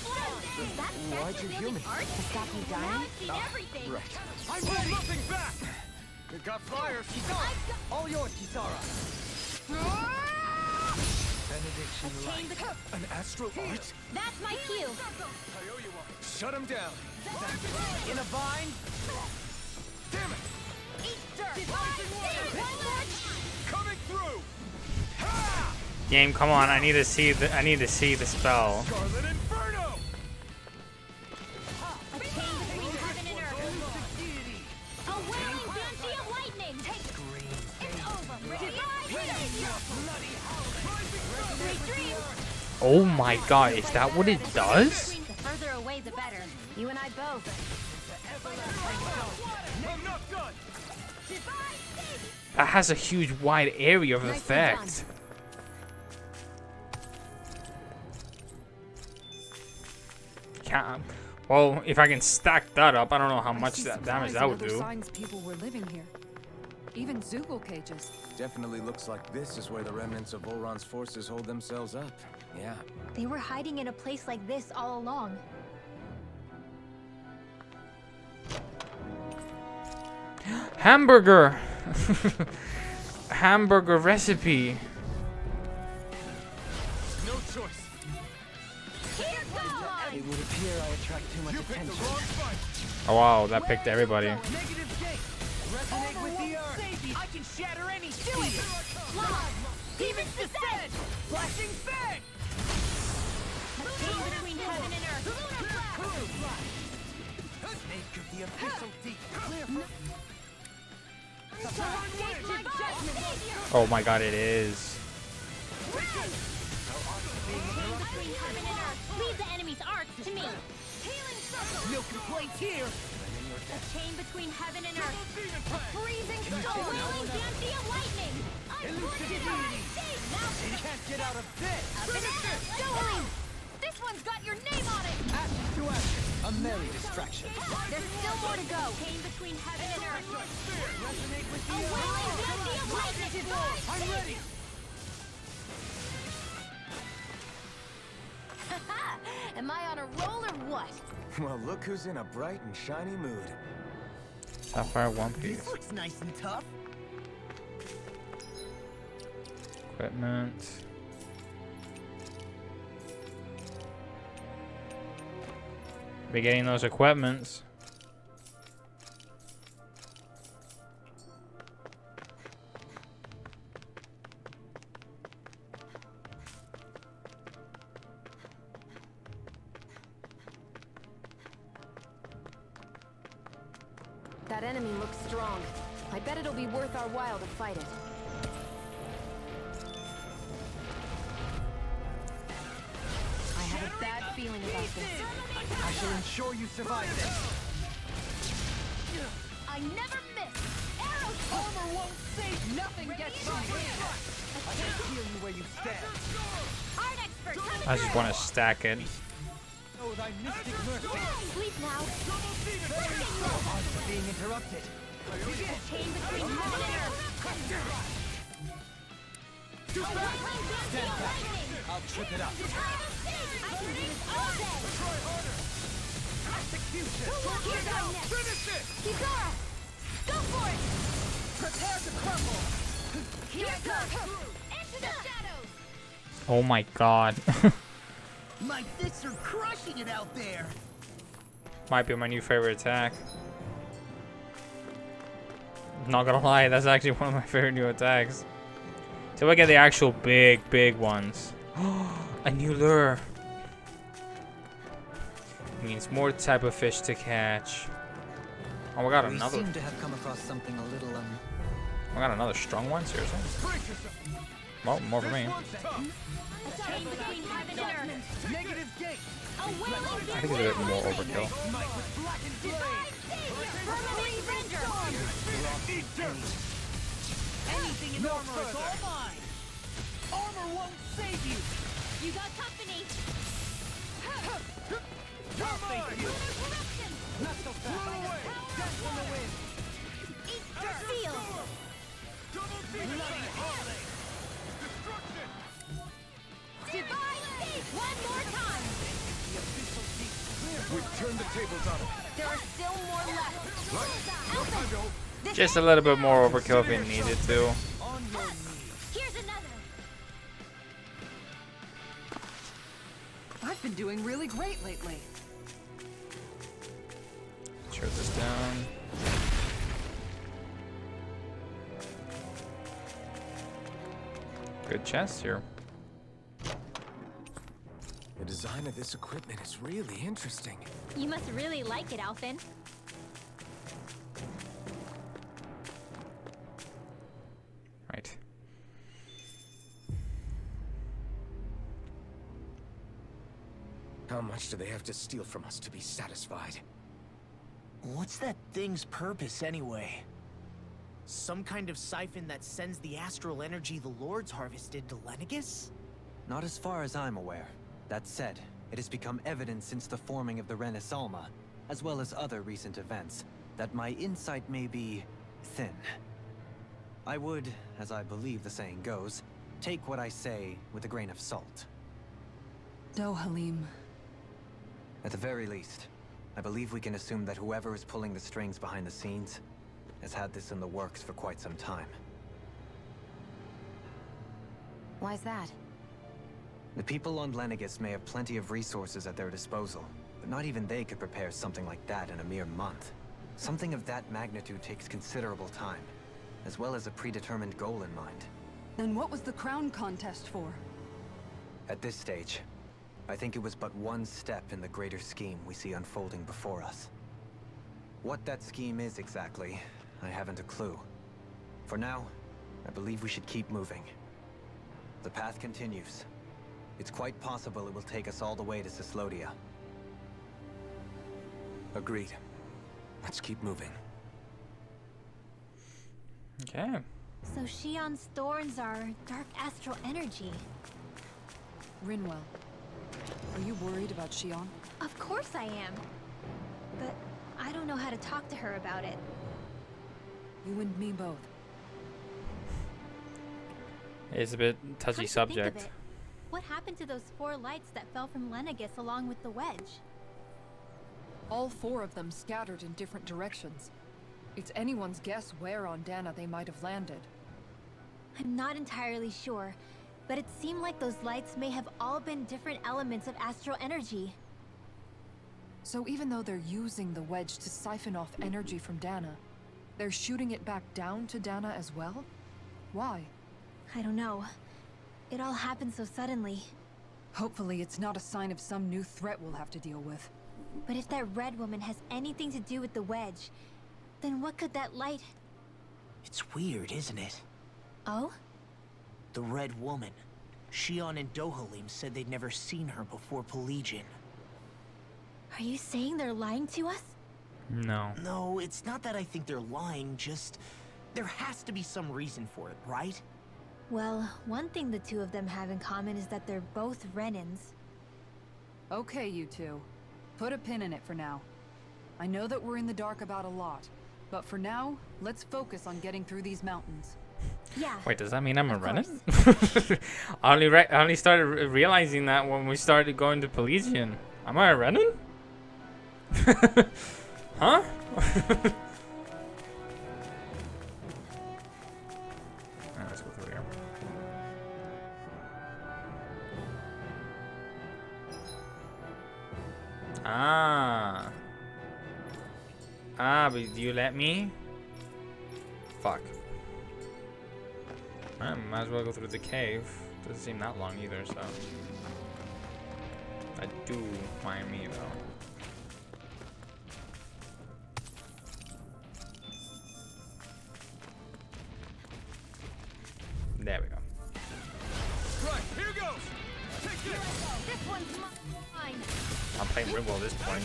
Why'd you heal me? To stop you dying? I've seen everything! Right. I hold nothing back! It got fires! All yours, Kisara! Benediction light. An astral art? That's my cue! Shut him down! In a bind? Damn it! Eat dirt! One more Coming through! Ha! Game, come on! I need to see the spell. Scarlet Inferno! A chain between heaven and earth! A whirling banshee of lightning! It's over! Sweet dreams! Oh my god, is that what it does? The further away, the better. You and I both. I'm not done! That has a huge wide area of Nicely effect. Can't, well, if I can stack that up, I don't know how much see that supplies damage that and would other do. signs people were living here. Even Zoogle cages. Definitely looks like this is where the remnants of Volron's forces hold themselves up. Yeah. They were hiding in a place like this all along. Hamburger! Hamburger recipe. No choice. It would appear I attract too much You picked attention. the wrong fight. Oh wow, that picked everybody. Negative gate! Resonate with the earth! I can shatter any speed! Demons descend! Flashing fang! A chain between heaven and earth! Snake of the abyssal deep! Oh my god, it is. Between heaven and earth! Leave the enemy's arts to me! No complaints here! A chain between heaven and earth! A freezing storm! A whirling banshee of lightning! Elusive deity! You can't get out of this! Stolen! This one's got your name on it! Ashes to ashes! A merry distraction! There's still more to go! Chain between heaven and earth! Resonate with A the earth! whirling banshee of lightning! I'm ready! Am I on a roll or what? Well, look who's in a bright and shiny mood. Sapphire One Piece. This looks nice and tough. Equipment. Be getting those equipments. That enemy looks strong. I bet it'll be worth our while to fight it. I have a bad feeling about this. I shall ensure you survive this. I never miss. Arrows. Armor won't save. Nothing gets by here. I can't heal you where you stand. Art expert. Coming I just want to stack it. Oh, thy mystic mercy. Sleep now. Odds are being interrupted. Chain between heaven and earth. Stand back. I'll trip it up. I can do this all day. Execution. Here's our next. Finish it. Kizara, go for it. Prepare to crumble. Here it comes. Into the shadows. Oh my god. My fists are crushing it out there. Might be my new favorite attack. Not gonna lie, that's actually one of my favorite new attacks. Till I get the actual big ones. A new lure. Means more type of fish to catch. Oh, we got We another. seem to have come across something a little, We got another strong one, seriously? Well, more for me. A chain between heaven and earth. Negative gate. A wailing I think it's a bit more overkill. Might with blackened blade. permanently render. Eat dirt. Anything in armor is all mine. Armor won't save you. You got company. I'll save you. Corruption. Not so fast. Death on the wind. Eat dirt. Seal. Bloody holiday. Destruction. Divine faith. One more time. The official seat clear. We've turned the tables on him. There are still more left. Alpha. This Just a little bit more overkill if it needed to. On your knees. Here's another. I've been doing really great lately. Shut this down. Good chest here. The design of this equipment is really interesting. You must really like it, Alphen. Right. How much do they have to steal from us to be satisfied? What's that thing's purpose anyway? Some kind of siphon that sends the astral energy the Lords harvested to Lenegus? Not as far as I'm aware. That said, it has become evident since the forming of the Renaissance, as well as other recent events, that my insight may be thin. I would, as I believe the saying goes, take what I say with a grain of salt. No, Halim. At the very least, I believe we can assume that whoever is pulling the strings behind the scenes has had this in the works for quite some time. Why's that? The people on Lenegus may have plenty of resources at their disposal, but not even they could prepare something like that in a mere month. Something of that magnitude takes considerable time, as well as a predetermined goal in mind. Then what was the crown contest for? At this stage, I think it was but one step in the greater scheme we see unfolding before us. What that scheme is exactly, I haven't a clue. For now, I believe we should keep moving. The path continues. It's quite possible it will take us all the way to Cyslodia. Agreed. Let's keep moving. Okay. So Shion's thorns are dark astral energy. Rinwell, are you worried about Shion? Of course I am. But I don't know how to talk to her about it. You and me both. It's a bit touchy Come to think of subject. it, What happened to those 4 lights that fell from Lenegus along with the wedge? All 4 of them scattered in different directions. It's anyone's guess where on Dana they might have landed. I'm not entirely sure, but it seemed like those lights may have all been different elements of astral energy. So even though they're using the wedge to siphon off energy from Dana, they're shooting it back down to Dana as well? Why? I don't know. It all happened so suddenly. Hopefully it's not a sign of some new threat we'll have to deal with. But if that red woman has anything to do with the wedge, then what could that light... It's weird, isn't it? Oh? The Red Woman. Shion and Dohalim said they'd never seen her before Pelagian. Are you saying they're lying to us? No. No, it's not that I think they're lying, just... There has to be some reason for it, right? Well, one thing the 2 of them have in common is that they're both Renans. Okay, you 2. Put a pin in it for now. I know that we're in the dark about a lot, but for now, let's focus on getting through these mountains. Yeah. Wait, does that mean I'm a Renan? I only started realizing that when we started going to Pelagian. Am I a Renan? Huh? Let's go through here. But do you let me? Fuck. I might as well go through the cave. Doesn't seem that long either, so. I do mind me though. There we go. Right, here goes. Take this. This one's mine. I'm playing real well at this point.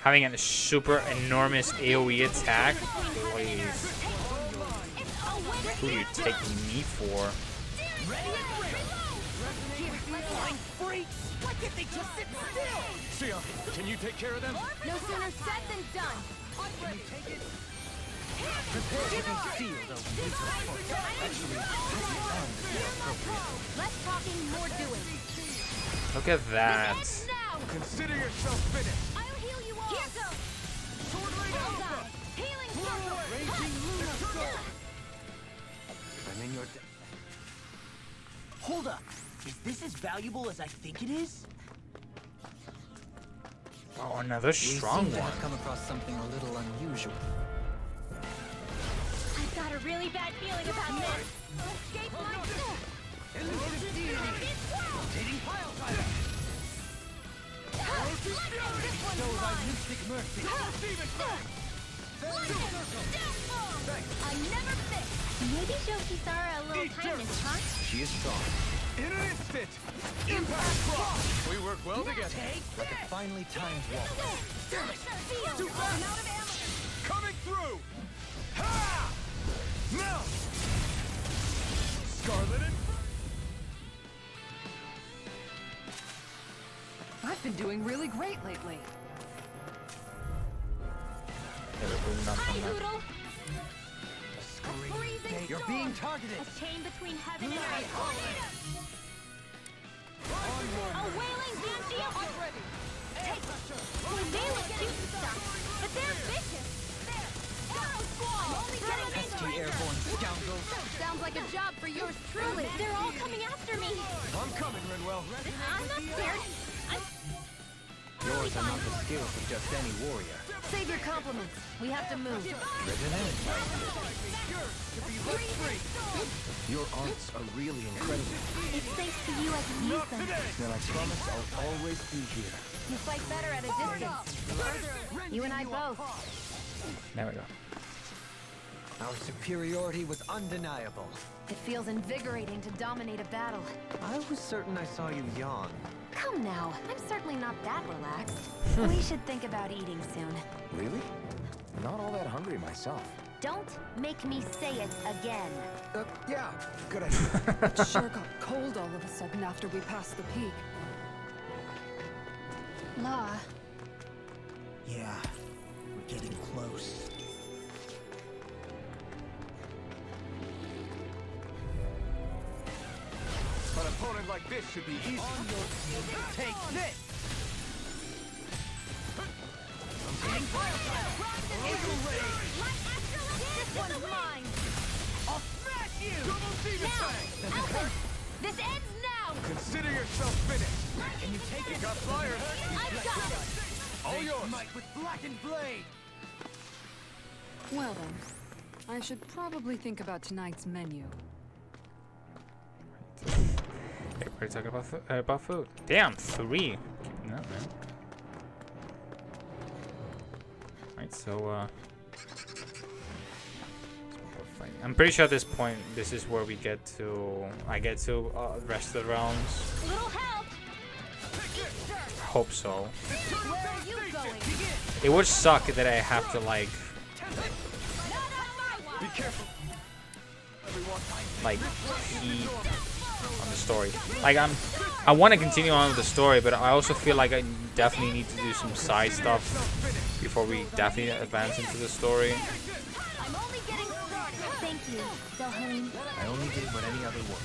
Having a super enormous AoE attack? Please. Who are you taking me for? Ready and reload! Flying freaks! Why can't they just sit still? Sia, can you take care of them? No sooner said than done. Can you take it? Prepare to be sealed, Less talking, more doing. Look at that. Now! Consider yourself finished. I'll heal you all. Here goes. Sword Raid Alpha. Healing circle. Raging Luna Sword! I'm in your Hold up. Is this as valuable as I think it is? Oh, another strong We seem to one. have come across something a little unusual. I've got a really bad feeling about this. Escape my death. Elusive Deity! Taking pile driver! This one's Show thy mine. mystic mercy! I never fit. Maybe show Kisara a little kindness, huh? She is strong. In an instant. Impact cross. We work well together. Like a finely timed walk. Too fast. Coming through. Ha! Now. Scarlet and I've been doing really great lately. Hi, Hoodle. A scream. Freezing You're storm. being targeted! A chain between heaven and earth. A wailing banshee of ready. Well, they look cute and stuff, but they're vicious. There. Arrow squall. Only getting Pesky airborne scoundrels! Sounds like a job for yours truly. They're all coming after me. I'm coming, Renwell. I'm not scared. I'm Yours are not the skills of just any warrior. Save your compliments. We have to move. Driven in. Your arts are really incredible. It's thanks to you I can use them. And I promise I'll always be here. You fight better at a distance. You and I both. There we go. Our superiority was undeniable. It feels invigorating to dominate a battle. I was certain I saw you yawn. Come now, I'm certainly not that relaxed. We should think about eating soon. Really? Not all that hungry myself. Don't make me say it again. Yeah, good idea. It sure got cold all of a sudden after we passed the peak. Law, Yeah, we're getting close. But opponent like this should be easy. On your take this! I'm Eagle Ray! This one's mine! I'll smash you! Double Demon Fang! Alpha! This ends now! Consider yourself finished! Can you take it? Got fired! I've got it! All yours! Mike with blackened blade! Well then, I should probably think about tonight's menu. Everybody talking about food. Damn, 3. Keeping that, man. Alright, so I'm pretty sure at this point this is where we get to I get to rest of the realms. Little help! Hope so. Where are you going? It would suck that I have to like Be careful! like keep on the story. Like I want to continue on with the story, but I also feel like I definitely need to do some side stuff before we definitely advance into the story. I'm only getting started. Thank you, Delhane. I only did what any other would.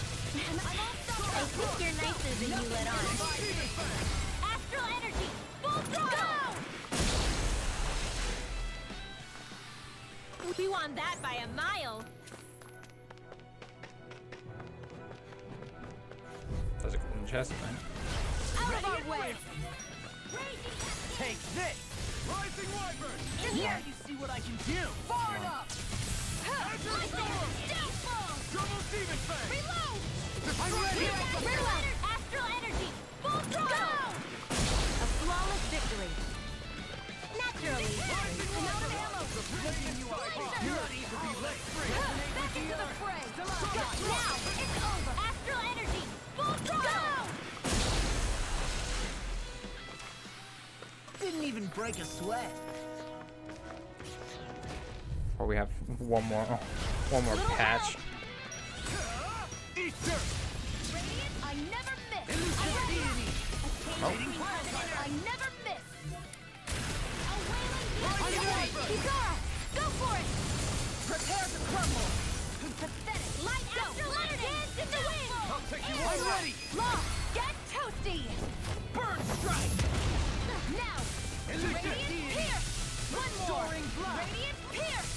I think you're nicer than you let on. Astral energy! Full throttle! Go! We won that by a mile. That's a cool chest, man. Out of our way! Take this! Rising Wyvern! Here you see what I can do! Forward up! Double Demon Fang! Reload! I'm ready! Reload! Astral energy! Full throttle! A flawless victory. Naturally. I'm out of ammo. You're not easy to be late. Back into the fray. Now it's over. Astral energy! Full throttle! Didn't even break a sweat. Or we have one more patch. Eat dirt! Radiant, I never miss. I never miss. A wailing Kizara, go for it. Prepare to crumble! Pathetic. Light astral energy. Dance in the wind. I'll take you on ready! Law, get toasty. Bird strike! Now, Radiant Pierce. One more. Soaring blast! Radiant Pierce.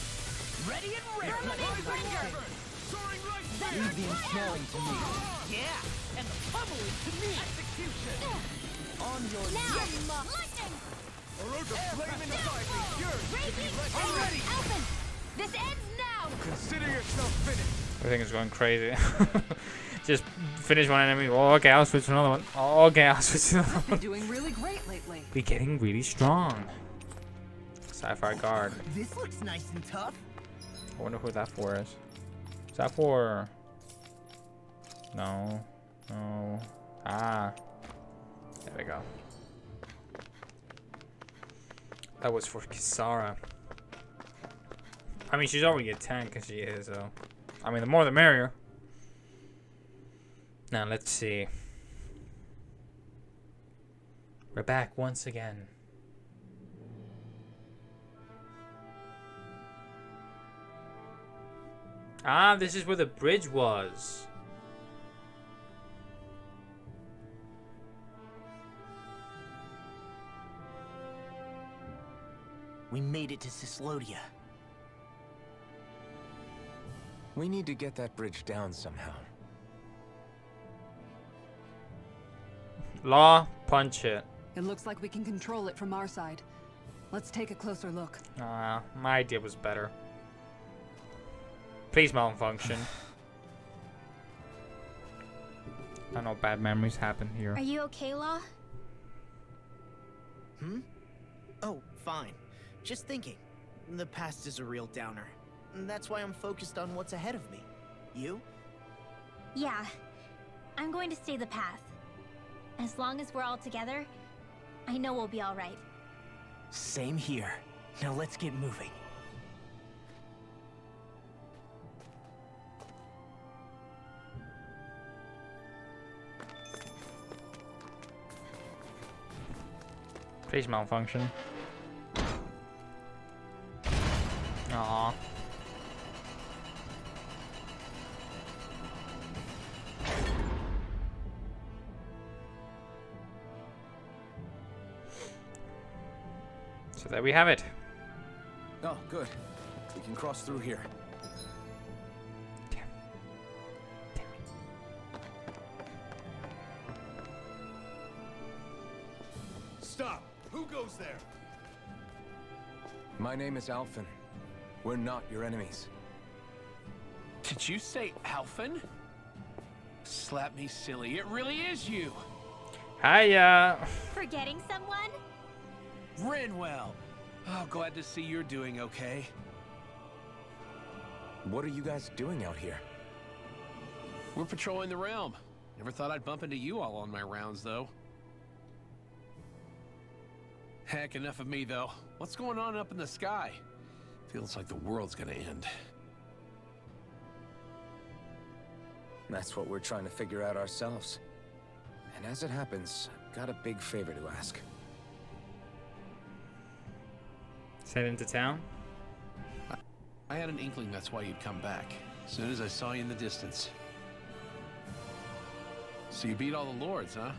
Ready and ready! Permanent Bringer. Soaring right Leave the ensnaring to me. Yeah, and the pummeling to me. Execution. On your Now, knees. lightning. Oroga flame inside me! Yours! Raging I'm ready! Alphen, this ends now. Consider yourself finished! Everything is going crazy. Just finish one enemy. Oh, okay, I'll switch to another one. Oh, okay, I'll switch to another one. Doing really great lately. We're getting really strong. Sci-fi guard. This looks nice and tough. I wonder who that for is. Is that for? No. No. Ah. There we go. That was for Kisara. I mean, she's already a tank, because she is, so. I mean, the more the merrier. Now, let's see. We're back once again. Ah, this is where the bridge was. We made it to Cislodia. We need to get that bridge down somehow. Law, punch it. It looks like we can control it from our side. Let's take a closer look. My idea was better. Please malfunction. I know bad memories happen here. Are you okay, Law? Hmm? Oh, fine. Just thinking. The past is a real downer. That's why I'm focused on what's ahead of me. You? Yeah. I'm going to stay the path. As long as we're all together, I know we'll be all right. Same here. Now let's get moving. Please malfunction. Aww. So there we have it. Oh, good. We can cross through here. Damn. Damn it. Stop! Who goes there? My name is Alphen. We're not your enemies. Did you say Alphen? Slap me silly, it really is you! Hiya! Forgetting someone? Rinwell! Oh, glad to see you're doing okay. What are you guys doing out here? We're patrolling the realm. Never thought I'd bump into you all on my rounds, though. Heck, enough of me, though. What's going on up in the sky? Feels like the world's gonna end. That's what we're trying to figure out ourselves. And as it happens, I've got a big favor to ask. Head into town. I had an inkling that's why you'd come back. As soon as I saw you in the distance. So you beat all the lords, huh?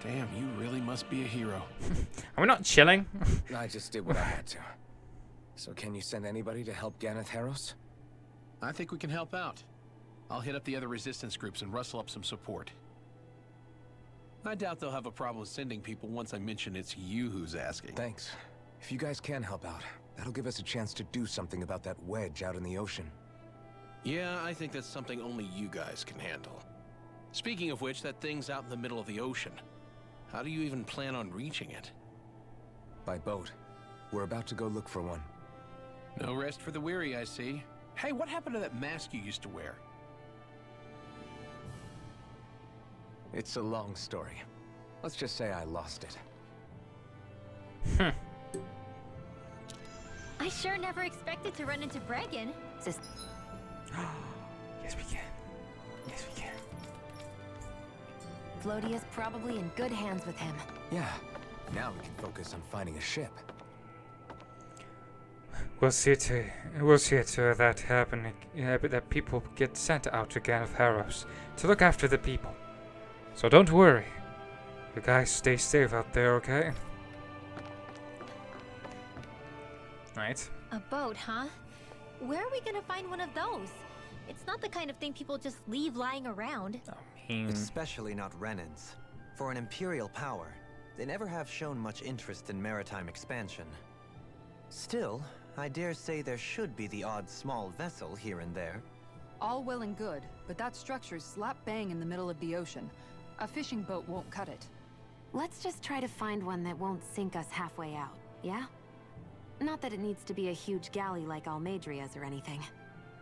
Damn, you really must be a hero. Are we not chilling? I just did what I had to. So can you send anybody to help Ganeth Harros? I think we can help out. I'll hit up the other resistance groups and rustle up some support. I doubt they'll have a problem sending people once I mention it's you who's asking. Thanks. If you guys can help out, that'll give us a chance to do something about that wedge out in the ocean. Yeah, I think that's something only you guys can handle. Speaking of which, that thing's out in the middle of the ocean. How do you even plan on reaching it? By boat. We're about to go look for one. No rest for the weary, I see. Hey, what happened to that mask you used to wear? It's a long story. Let's just say I lost it. I sure never expected to run into Bregan. Yes, we can. Yes, we can. Flodia's probably in good hands with him. Yeah. Now we can focus on finding a ship. We'll see to that happening. That people get sent out to Ganeth Harros to look after the people. So don't worry. You guys stay safe out there, okay? Right. A boat, huh? Where are we gonna find one of those? It's not the kind of thing people just leave lying around. Especially not Renan's. For an Imperial power, they never have shown much interest in maritime expansion. Still, I dare say there should be the odd small vessel here and there. All well and good, but that structure's slap bang in the middle of the ocean. A fishing boat won't cut it. Let's just try to find one that won't sink us halfway out, yeah? Not that it needs to be a huge galley like Almadria's or anything.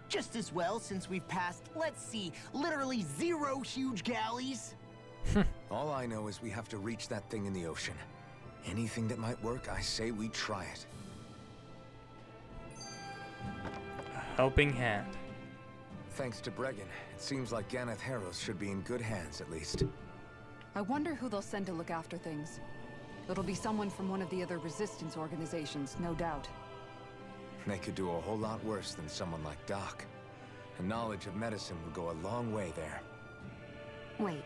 Just as well, since we've passed, let's see, literally 0 huge galleys. All I know is we have to reach that thing in the ocean. Anything that might work, I say we try it. A helping hand. Thanks to Bregan, it seems like Ganeth Harros should be in good hands, at least. I wonder who they'll send to look after things. It'll be someone from one of the other resistance organizations, no doubt. They could do a whole lot worse than someone like Doc. A knowledge of medicine would go a long way there. Wait,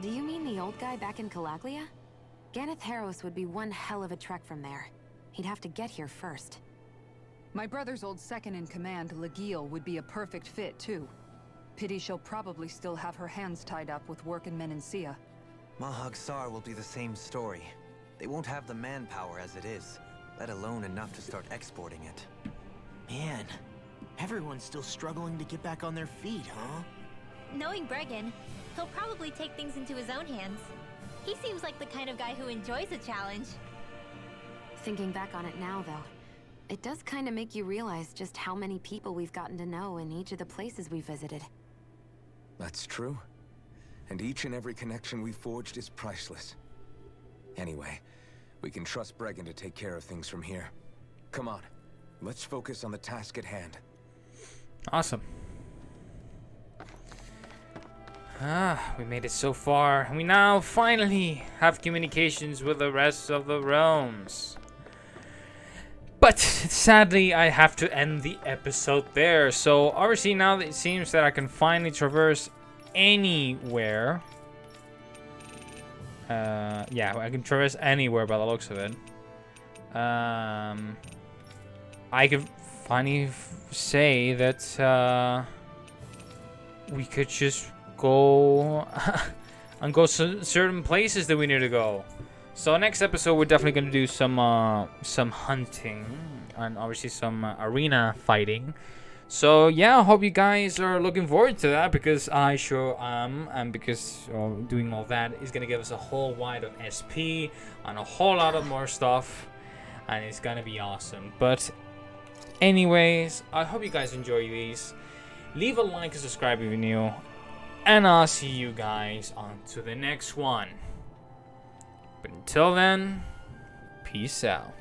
do you mean the old guy back in Calaglia? Ganeth Harros would be one hell of a trek from there. He'd have to get here first. My brother's old second-in-command, Legil, would be a perfect fit, too. Pity she'll probably still have her hands tied up with work in Menancia. Mahag Sar will be the same story. They won't have the manpower as it is, let alone enough to start exporting it. Man, everyone's still struggling to get back on their feet, huh? Knowing Bregan, he'll probably take things into his own hands. He seems like the kind of guy who enjoys a challenge. Thinking back on it now, though, it does kind of make you realize just how many people we've gotten to know in each of the places we visited. That's true. And each and every connection we forged is priceless. Anyway, we can trust Bregan to take care of things from here. Come on, let's focus on the task at hand. Awesome. We made it so far. We now finally have communications with the rest of the realms. But sadly, I have to end the episode there. So obviously now that it seems that I can finally traverse anywhere. Yeah, I can traverse anywhere by the looks of it. I could finally say that we could just go and go to certain places that we need to go. So next episode, we're definitely gonna do some hunting and obviously some arena fighting. So yeah, I hope you guys are looking forward to that, because I sure am, and because doing all that is gonna give us a whole wide of SP and a whole lot of more stuff, and it's gonna be awesome. But anyways, I hope you guys enjoy these. Leave a like and subscribe if you're new, and I'll see you guys on to the next one. But until then, peace out.